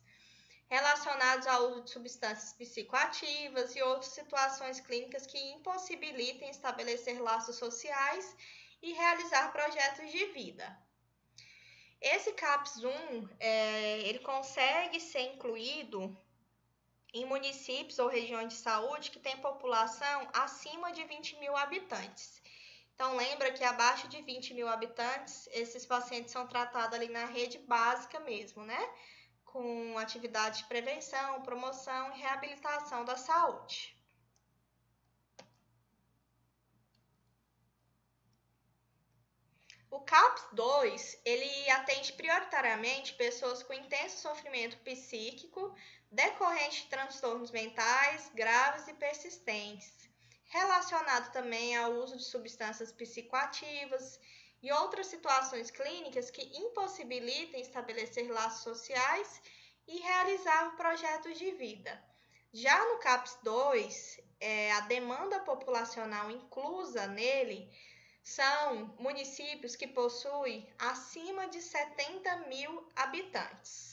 relacionados ao uso de substâncias psicoativas e outras situações clínicas que impossibilitem estabelecer laços sociais e realizar projetos de vida. Esse CAPS 1, ele consegue ser incluído em municípios ou regiões de saúde que têm população acima de 20 mil habitantes. Então, lembra que abaixo de 20 mil habitantes, esses pacientes são tratados ali na rede básica mesmo, né? Com atividades de prevenção, promoção e reabilitação da saúde. O CAPS 2, ele atende prioritariamente pessoas com intenso sofrimento psíquico decorrente de transtornos mentais graves e persistentes, relacionado também ao uso de substâncias psicoativas e outras situações clínicas que impossibilitem estabelecer laços sociais e realizar projetos de vida. Já no CAPS 2, a demanda populacional inclusa nele são municípios que possuem acima de 70 mil habitantes.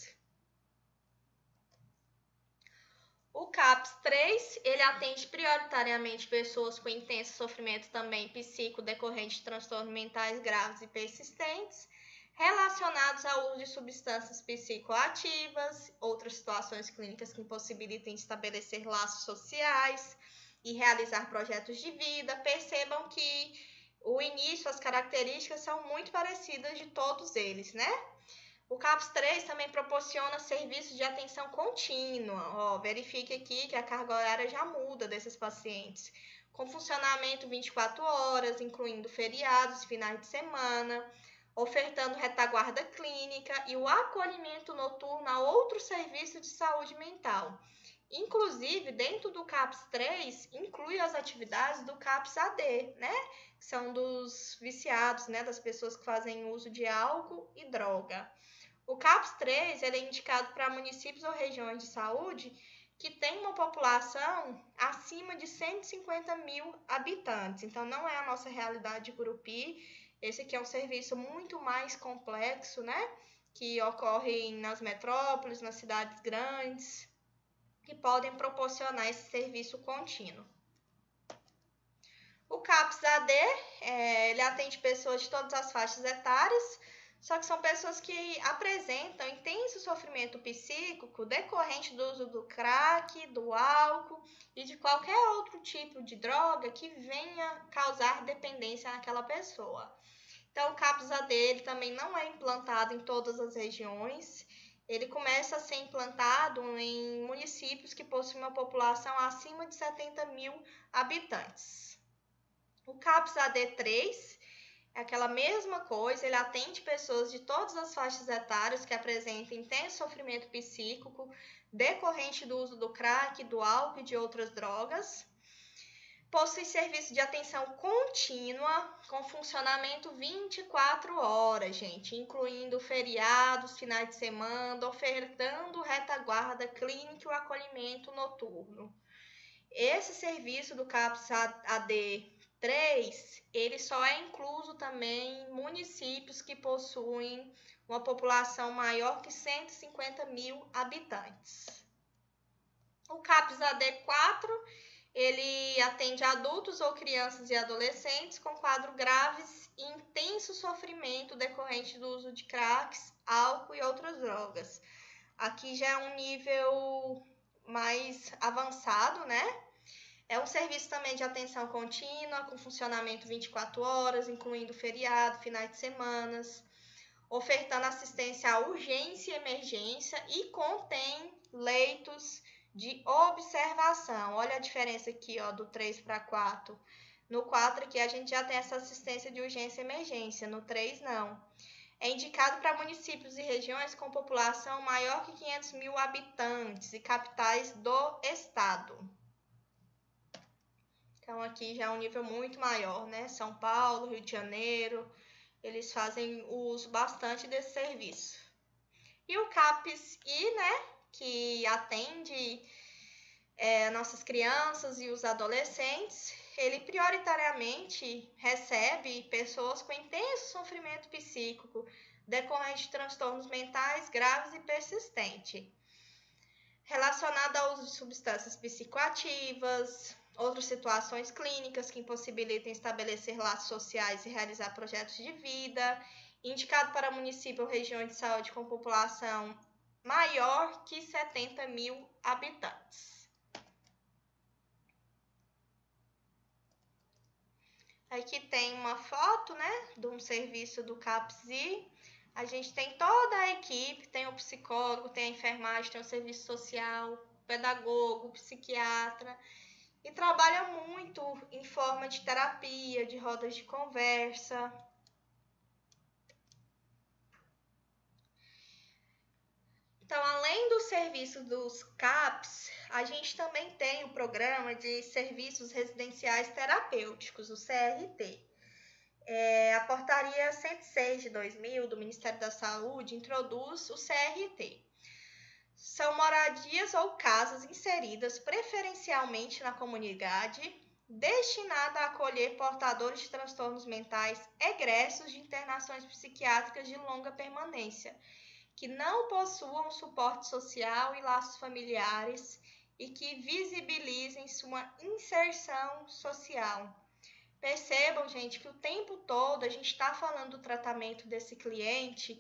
O CAPS 3, ele atende prioritariamente pessoas com intenso sofrimento também psíquico decorrente de transtornos mentais graves e persistentes, relacionados ao uso de substâncias psicoativas, outras situações clínicas que impossibilitem estabelecer laços sociais e realizar projetos de vida. Percebam que o início, as características são muito parecidas de todos eles, né? O CAPS 3 também proporciona serviços de atenção contínua. Verifique aqui que a carga horária já muda desses pacientes, com funcionamento 24 horas, incluindo feriados, finais de semana, ofertando retaguarda clínica e o acolhimento noturno a outros serviços de saúde mental. Inclusive, dentro do CAPS 3, inclui as atividades do CAPS AD, né? Que são dos viciados, né? Das pessoas que fazem uso de álcool e droga. O CAPS 3 ele é indicado para municípios ou regiões de saúde que têm uma população acima de 150 mil habitantes. Então, não é a nossa realidade de Gurupi. Esse aqui é um serviço muito mais complexo, né? Que ocorre nas metrópoles, nas cidades grandes, que podem proporcionar esse serviço contínuo. O CAPS AD, ele atende pessoas de todas as faixas etárias, só que são pessoas que apresentam intenso sofrimento psíquico decorrente do uso do crack, do álcool e de qualquer outro tipo de droga que venha causar dependência naquela pessoa. Então, o CAPS AD ele também não é implantado em todas as regiões. Ele começa a ser implantado em municípios que possuem uma população acima de 70 mil habitantes. O CAPS AD3 é aquela mesma coisa, ele atende pessoas de todas as faixas etárias que apresentam intenso sofrimento psíquico decorrente do uso do crack, do álcool e de outras drogas. Possui serviço de atenção contínua com funcionamento 24 horas, gente, incluindo feriados, finais de semana, ofertando retaguarda clínica e o acolhimento noturno. Esse serviço do CAPS AD3, ele só é incluso também em municípios que possuem uma população maior que 150 mil habitantes. O CAPS AD4, Ele atende adultos ou crianças e adolescentes com quadros graves e intenso sofrimento decorrente do uso de cracks, álcool e outras drogas. Aqui já é um nível mais avançado, né? É um serviço também de atenção contínua, com funcionamento 24 horas, incluindo feriado, finais de semana, ofertando assistência à urgência e emergência e contém leitos de observação. Olha a diferença aqui, ó, do 3 para 4. No 4 aqui a gente já tem essa assistência de urgência e emergência, no 3 não. É indicado para municípios e regiões com população maior que 500 mil habitantes e capitais do estado. Então aqui já é um nível muito maior, né? São Paulo, Rio de Janeiro, eles fazem uso bastante desse serviço. E o CAPS-I, né? Que atende nossas crianças e os adolescentes, ele prioritariamente recebe pessoas com intenso sofrimento psíquico, decorrente de transtornos mentais graves e persistentes, relacionado ao uso de substâncias psicoativas, outras situações clínicas que impossibilitam estabelecer laços sociais e realizar projetos de vida, indicado para município ou região de saúde com população maior que 70 mil habitantes. Aqui tem uma foto, né, de um serviço do CAPS-I. A gente tem toda a equipe, tem o psicólogo, tem a enfermagem, tem o serviço social, o pedagogo, o psiquiatra. E trabalha muito em forma de terapia, de rodas de conversa. Então, além do serviço dos CAPs, a gente também tem o programa de serviços residenciais terapêuticos, o CRT. A portaria 106 de 2000 do Ministério da Saúde introduz o CRT. São moradias ou casas inseridas preferencialmente na comunidade, destinada a acolher portadores de transtornos mentais egressos de internações psiquiátricas de longa permanência, que não possuam suporte social e laços familiares e que visibilizem sua inserção social. Percebam, gente, que o tempo todo a gente está falando do tratamento desse cliente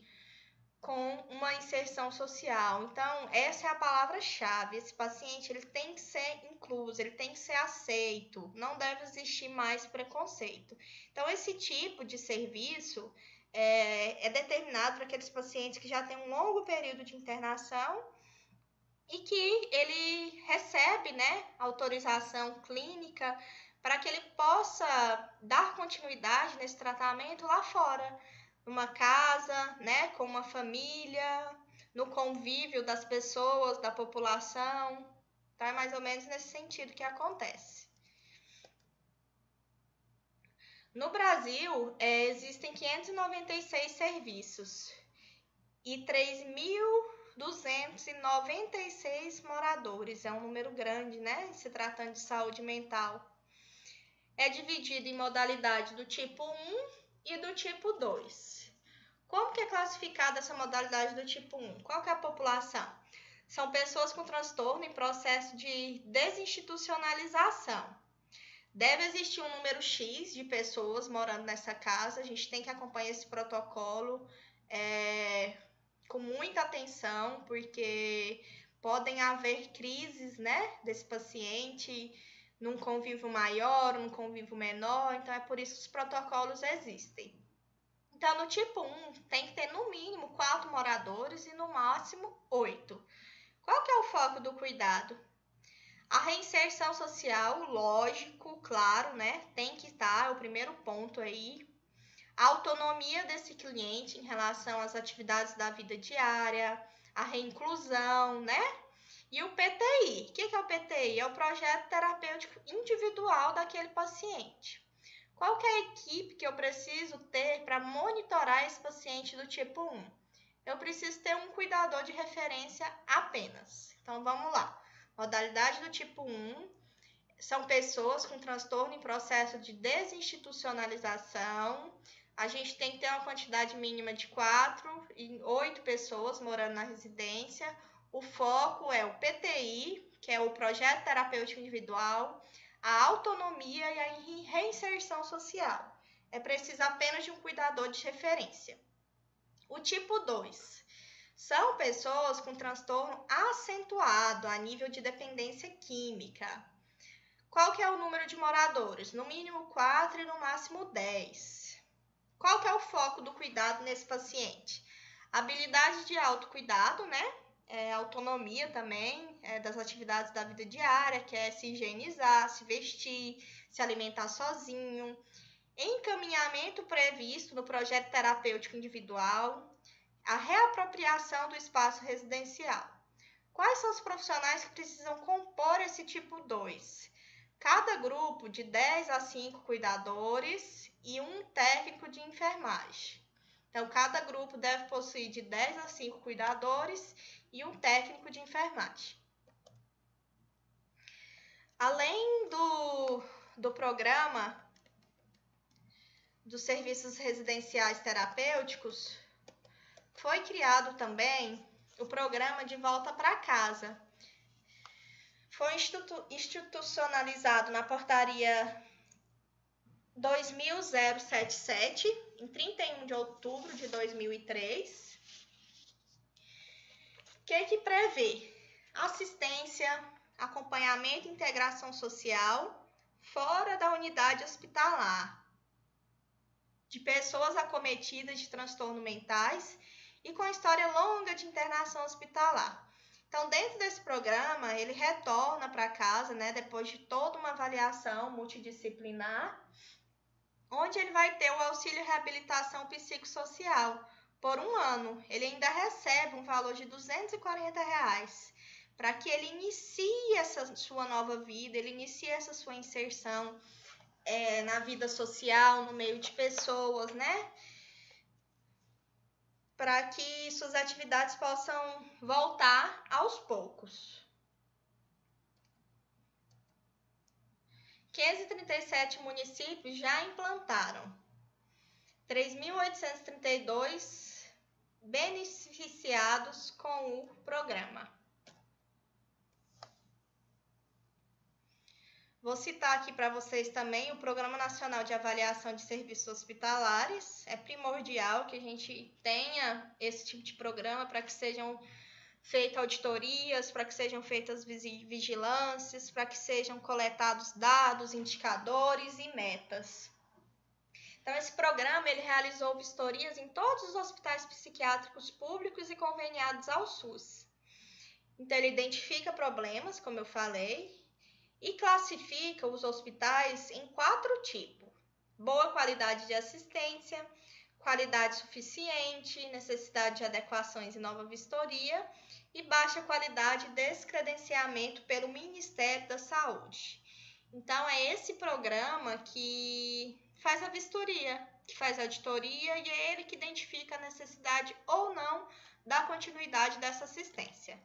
com uma inserção social. Então, essa é a palavra-chave. Esse paciente ele tem que ser incluso, ele tem que ser aceito, não deve existir mais preconceito. Então, esse tipo de serviço é determinado para aqueles pacientes que já têm um longo período de internação e que ele recebe, né, autorização clínica para que ele possa dar continuidade nesse tratamento lá fora, numa casa, né, com uma família, no convívio das pessoas, da população. Tá? É mais ou menos nesse sentido que acontece. No Brasil, existem 596 serviços e 3.296 moradores. É um número grande, né? Se tratando de saúde mental. É dividido em modalidade do tipo 1 e do tipo 2. Como que é classificada essa modalidade do tipo 1? Qual que é a população? São pessoas com transtorno em processo de desinstitucionalização. Deve existir um número X de pessoas morando nessa casa. A gente tem que acompanhar esse protocolo com muita atenção, porque podem haver crises, né, desse paciente num convívio maior, num convívio menor. Então, é por isso que os protocolos existem. Então, no tipo 1, tem que ter no mínimo 4 moradores e no máximo 8. Qual que é o foco do cuidado? A reinserção social, lógico, claro, né? Tem que estar, é o primeiro ponto aí. A autonomia desse cliente em relação às atividades da vida diária, a reinclusão, né? E o PTI. O que é o PTI? É o projeto terapêutico individual daquele paciente. Qual que é a equipe que eu preciso ter para monitorar esse paciente do tipo 1? Eu preciso ter um cuidador de referência apenas. Então, vamos lá. Modalidade do tipo 1 são pessoas com transtorno em processo de desinstitucionalização. A gente tem que ter uma quantidade mínima de 4 e 8 pessoas morando na residência. O foco é o PTI, que é o Projeto Terapêutico Individual, a autonomia e a reinserção social. É preciso apenas de um cuidador de referência. O tipo 2 são pessoas com transtorno acentuado a nível de dependência química. Qual que é o número de moradores? No mínimo 4 e no máximo 10. Qual que é o foco do cuidado nesse paciente? Habilidade de autocuidado, né? Autonomia também das atividades da vida diária, que é se higienizar, se vestir, se alimentar sozinho. Encaminhamento previsto no projeto terapêutico individual, a reapropriação do espaço residencial. Quais são os profissionais que precisam compor esse tipo 2? Cada grupo de 10 a 5 cuidadores e um técnico de enfermagem. Então, cada grupo deve possuir de 10 a 5 cuidadores e um técnico de enfermagem. Além do programa dos serviços residenciais terapêuticos, foi criado também o programa de volta para casa. Foi institucionalizado na portaria 20.077, em 31 de outubro de 2003, que prevê assistência, acompanhamento e integração social fora da unidade hospitalar, de pessoas acometidas de transtornos mentais e com história longa de internação hospitalar. Então, dentro desse programa, ele retorna para casa, né, depois de toda uma avaliação multidisciplinar, onde ele vai ter o auxílio reabilitação psicossocial por 1 ano. Ele ainda recebe um valor de R$240 para que ele inicie essa sua nova vida, ele inicie essa sua inserção na vida social, no meio de pessoas, né? Para que suas atividades possam voltar aos poucos. 537 municípios já implantaram. 3.832 beneficiados com o programa. Vou citar aqui para vocês também o Programa Nacional de Avaliação de Serviços Hospitalares. É primordial que a gente tenha esse tipo de programa para que sejam feitas auditorias, para que sejam feitas vigilâncias, para que sejam coletados dados, indicadores e metas. Então, esse programa ele realizou vistorias em todos os hospitais psiquiátricos públicos e conveniados ao SUS. Então, ele identifica problemas, como eu falei, e classifica os hospitais em 4 tipos: boa qualidade de assistência, qualidade suficiente, necessidade de adequações e nova vistoria, e baixa qualidade de descredenciamento pelo Ministério da Saúde. Então, é esse programa que faz a vistoria, que faz a auditoria, e é ele que identifica a necessidade ou não da continuidade dessa assistência.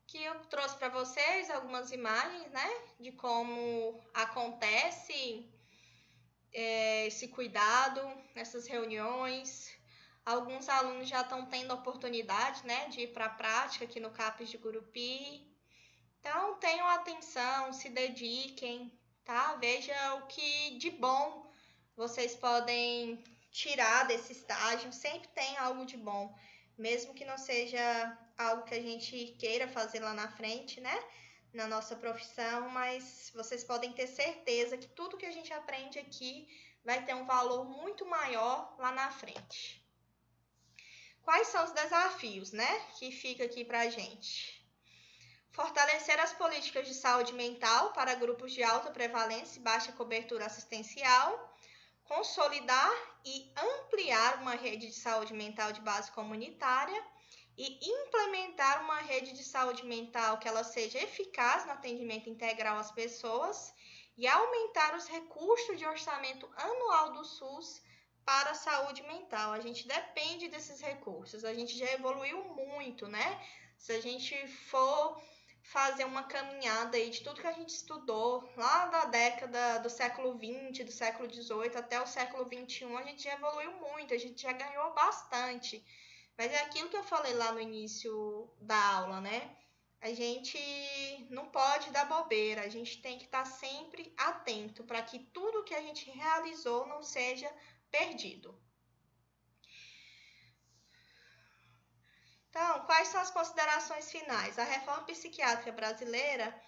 Que eu trouxe para vocês algumas imagens, né, de como acontece esse cuidado nessas reuniões. Alguns alunos já estão tendo a oportunidade, né, de ir para a prática aqui no CAPES de Gurupi. Então, tenham atenção, se dediquem, tá? Veja o que de bom vocês podem tirar desse estágio. Sempre tem algo de bom, mesmo que não seja algo que a gente queira fazer lá na frente, né? Na nossa profissão, mas vocês podem ter certeza que tudo que a gente aprende aqui vai ter um valor muito maior lá na frente. Quais são os desafios, né? Que fica aqui pra gente? Fortalecer as políticas de saúde mental para grupos de alta prevalência e baixa cobertura assistencial. Consolidar e ampliar uma rede de saúde mental de base comunitária e implementar uma rede de saúde mental que ela seja eficaz no atendimento integral às pessoas e aumentar os recursos de orçamento anual do SUS para a saúde mental. A gente depende desses recursos, a gente já evoluiu muito, né? Se a gente for fazer uma caminhada aí de tudo que a gente estudou lá da década do século XX, do século XVIII até o século XXI, a gente já evoluiu muito, a gente já ganhou bastante. Mas é aquilo que eu falei lá no início da aula, né? A gente não pode dar bobeira, a gente tem que estar sempre atento para que tudo que a gente realizou não seja perdido. Então, quais são as considerações finais? A reforma psiquiátrica brasileira,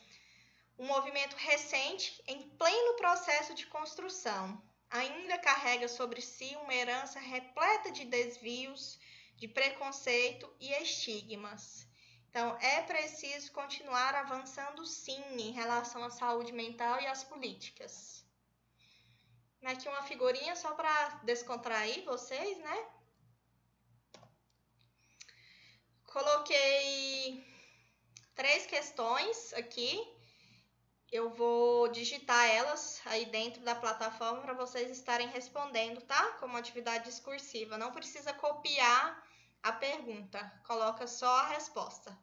um movimento recente em pleno processo de construção, ainda carrega sobre si uma herança repleta de desvios, de preconceito e estigmas. Então, é preciso continuar avançando sim em relação à saúde mental e às políticas. Aqui uma figurinha só para descontrair vocês, né? Coloquei 3 questões aqui. Eu vou digitar elas aí dentro da plataforma para vocês estarem respondendo, tá? Como atividade discursiva. Não precisa copiar a pergunta, coloca só a resposta.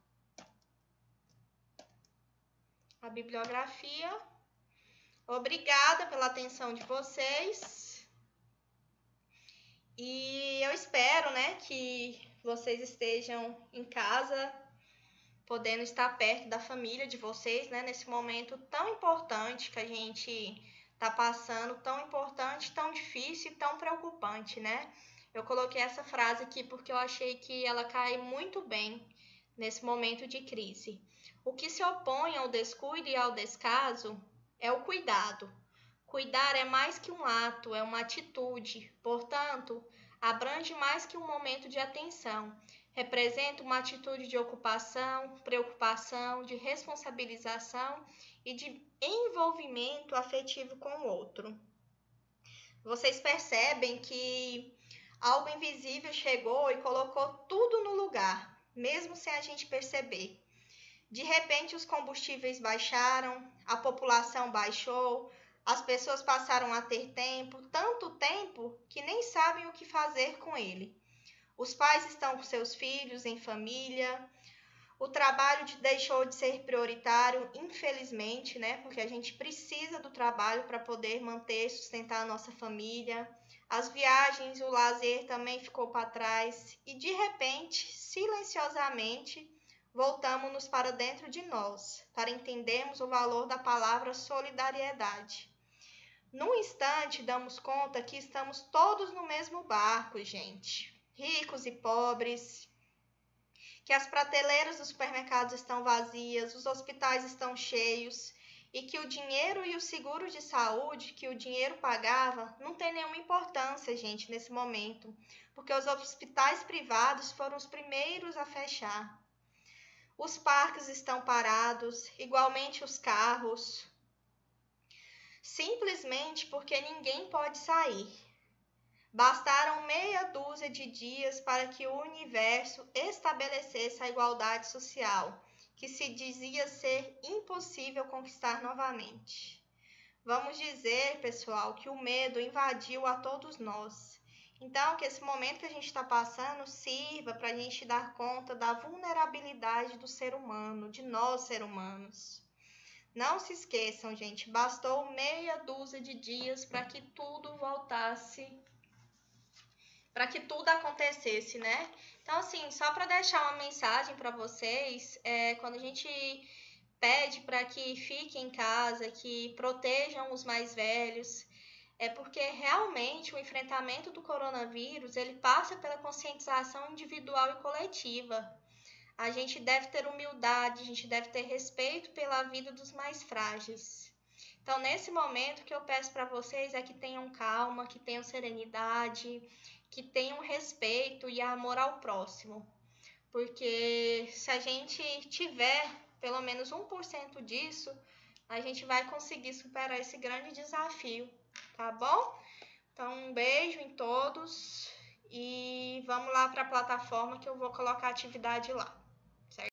A bibliografia. Obrigada pela atenção de vocês. E eu espero, né, que vocês estejam em casa, podendo estar perto da família de vocês, né, nesse momento tão importante que a gente está passando, tão importante, tão difícil e tão preocupante, né? Eu coloquei essa frase aqui porque eu achei que ela cai muito bem nesse momento de crise. O que se opõe ao descuido e ao descaso é o cuidado. Cuidar é mais que um ato, é uma atitude, portanto, abrange mais que um momento de atenção. Representa uma atitude de ocupação, preocupação, de responsabilização e de envolvimento afetivo com o outro. Vocês percebem que algo invisível chegou e colocou tudo no lugar, mesmo sem a gente perceber. De repente, os combustíveis baixaram, a população baixou, as pessoas passaram a ter tempo, tanto tempo que nem sabem o que fazer com ele. Os pais estão com seus filhos em família, o trabalho deixou de ser prioritário, infelizmente, né? Porque a gente precisa do trabalho para poder manter, sustentar a nossa família. As viagens, o lazer também ficou para trás e de repente, silenciosamente, voltamos-nos para dentro de nós, para entendermos o valor da palavra solidariedade. Num instante, damos conta que estamos todos no mesmo barco, gente. Ricos e pobres, que as prateleiras dos supermercados estão vazias, os hospitais estão cheios e que o dinheiro e o seguro de saúde que o dinheiro pagava não tem nenhuma importância, gente, nesse momento, porque os hospitais privados foram os primeiros a fechar. Os parques estão parados, igualmente os carros, simplesmente porque ninguém pode sair. Bastaram meia dúzia de dias para que o universo estabelecesse a igualdade social, que se dizia ser impossível conquistar novamente. Vamos dizer, pessoal, que o medo invadiu a todos nós. Então, que esse momento que a gente está passando sirva para a gente dar conta da vulnerabilidade do ser humano, de nós, seres humanos. Não se esqueçam, gente, bastou meia dúzia de dias para que tudo voltasse, para que tudo acontecesse, né? Então, assim, só para deixar uma mensagem para vocês, quando a gente pede para que fiquem em casa, que protejam os mais velhos, é porque realmente o enfrentamento do coronavírus, ele passa pela conscientização individual e coletiva. A gente deve ter humildade, a gente deve ter respeito pela vida dos mais frágeis. Então, nesse momento, o que eu peço para vocês é que tenham calma, que tenham serenidade, que tenham respeito e amor ao próximo. Porque se a gente tiver pelo menos 1% disso, a gente vai conseguir superar esse grande desafio, tá bom? Então, um beijo em todos e vamos lá para a plataforma que eu vou colocar a atividade lá.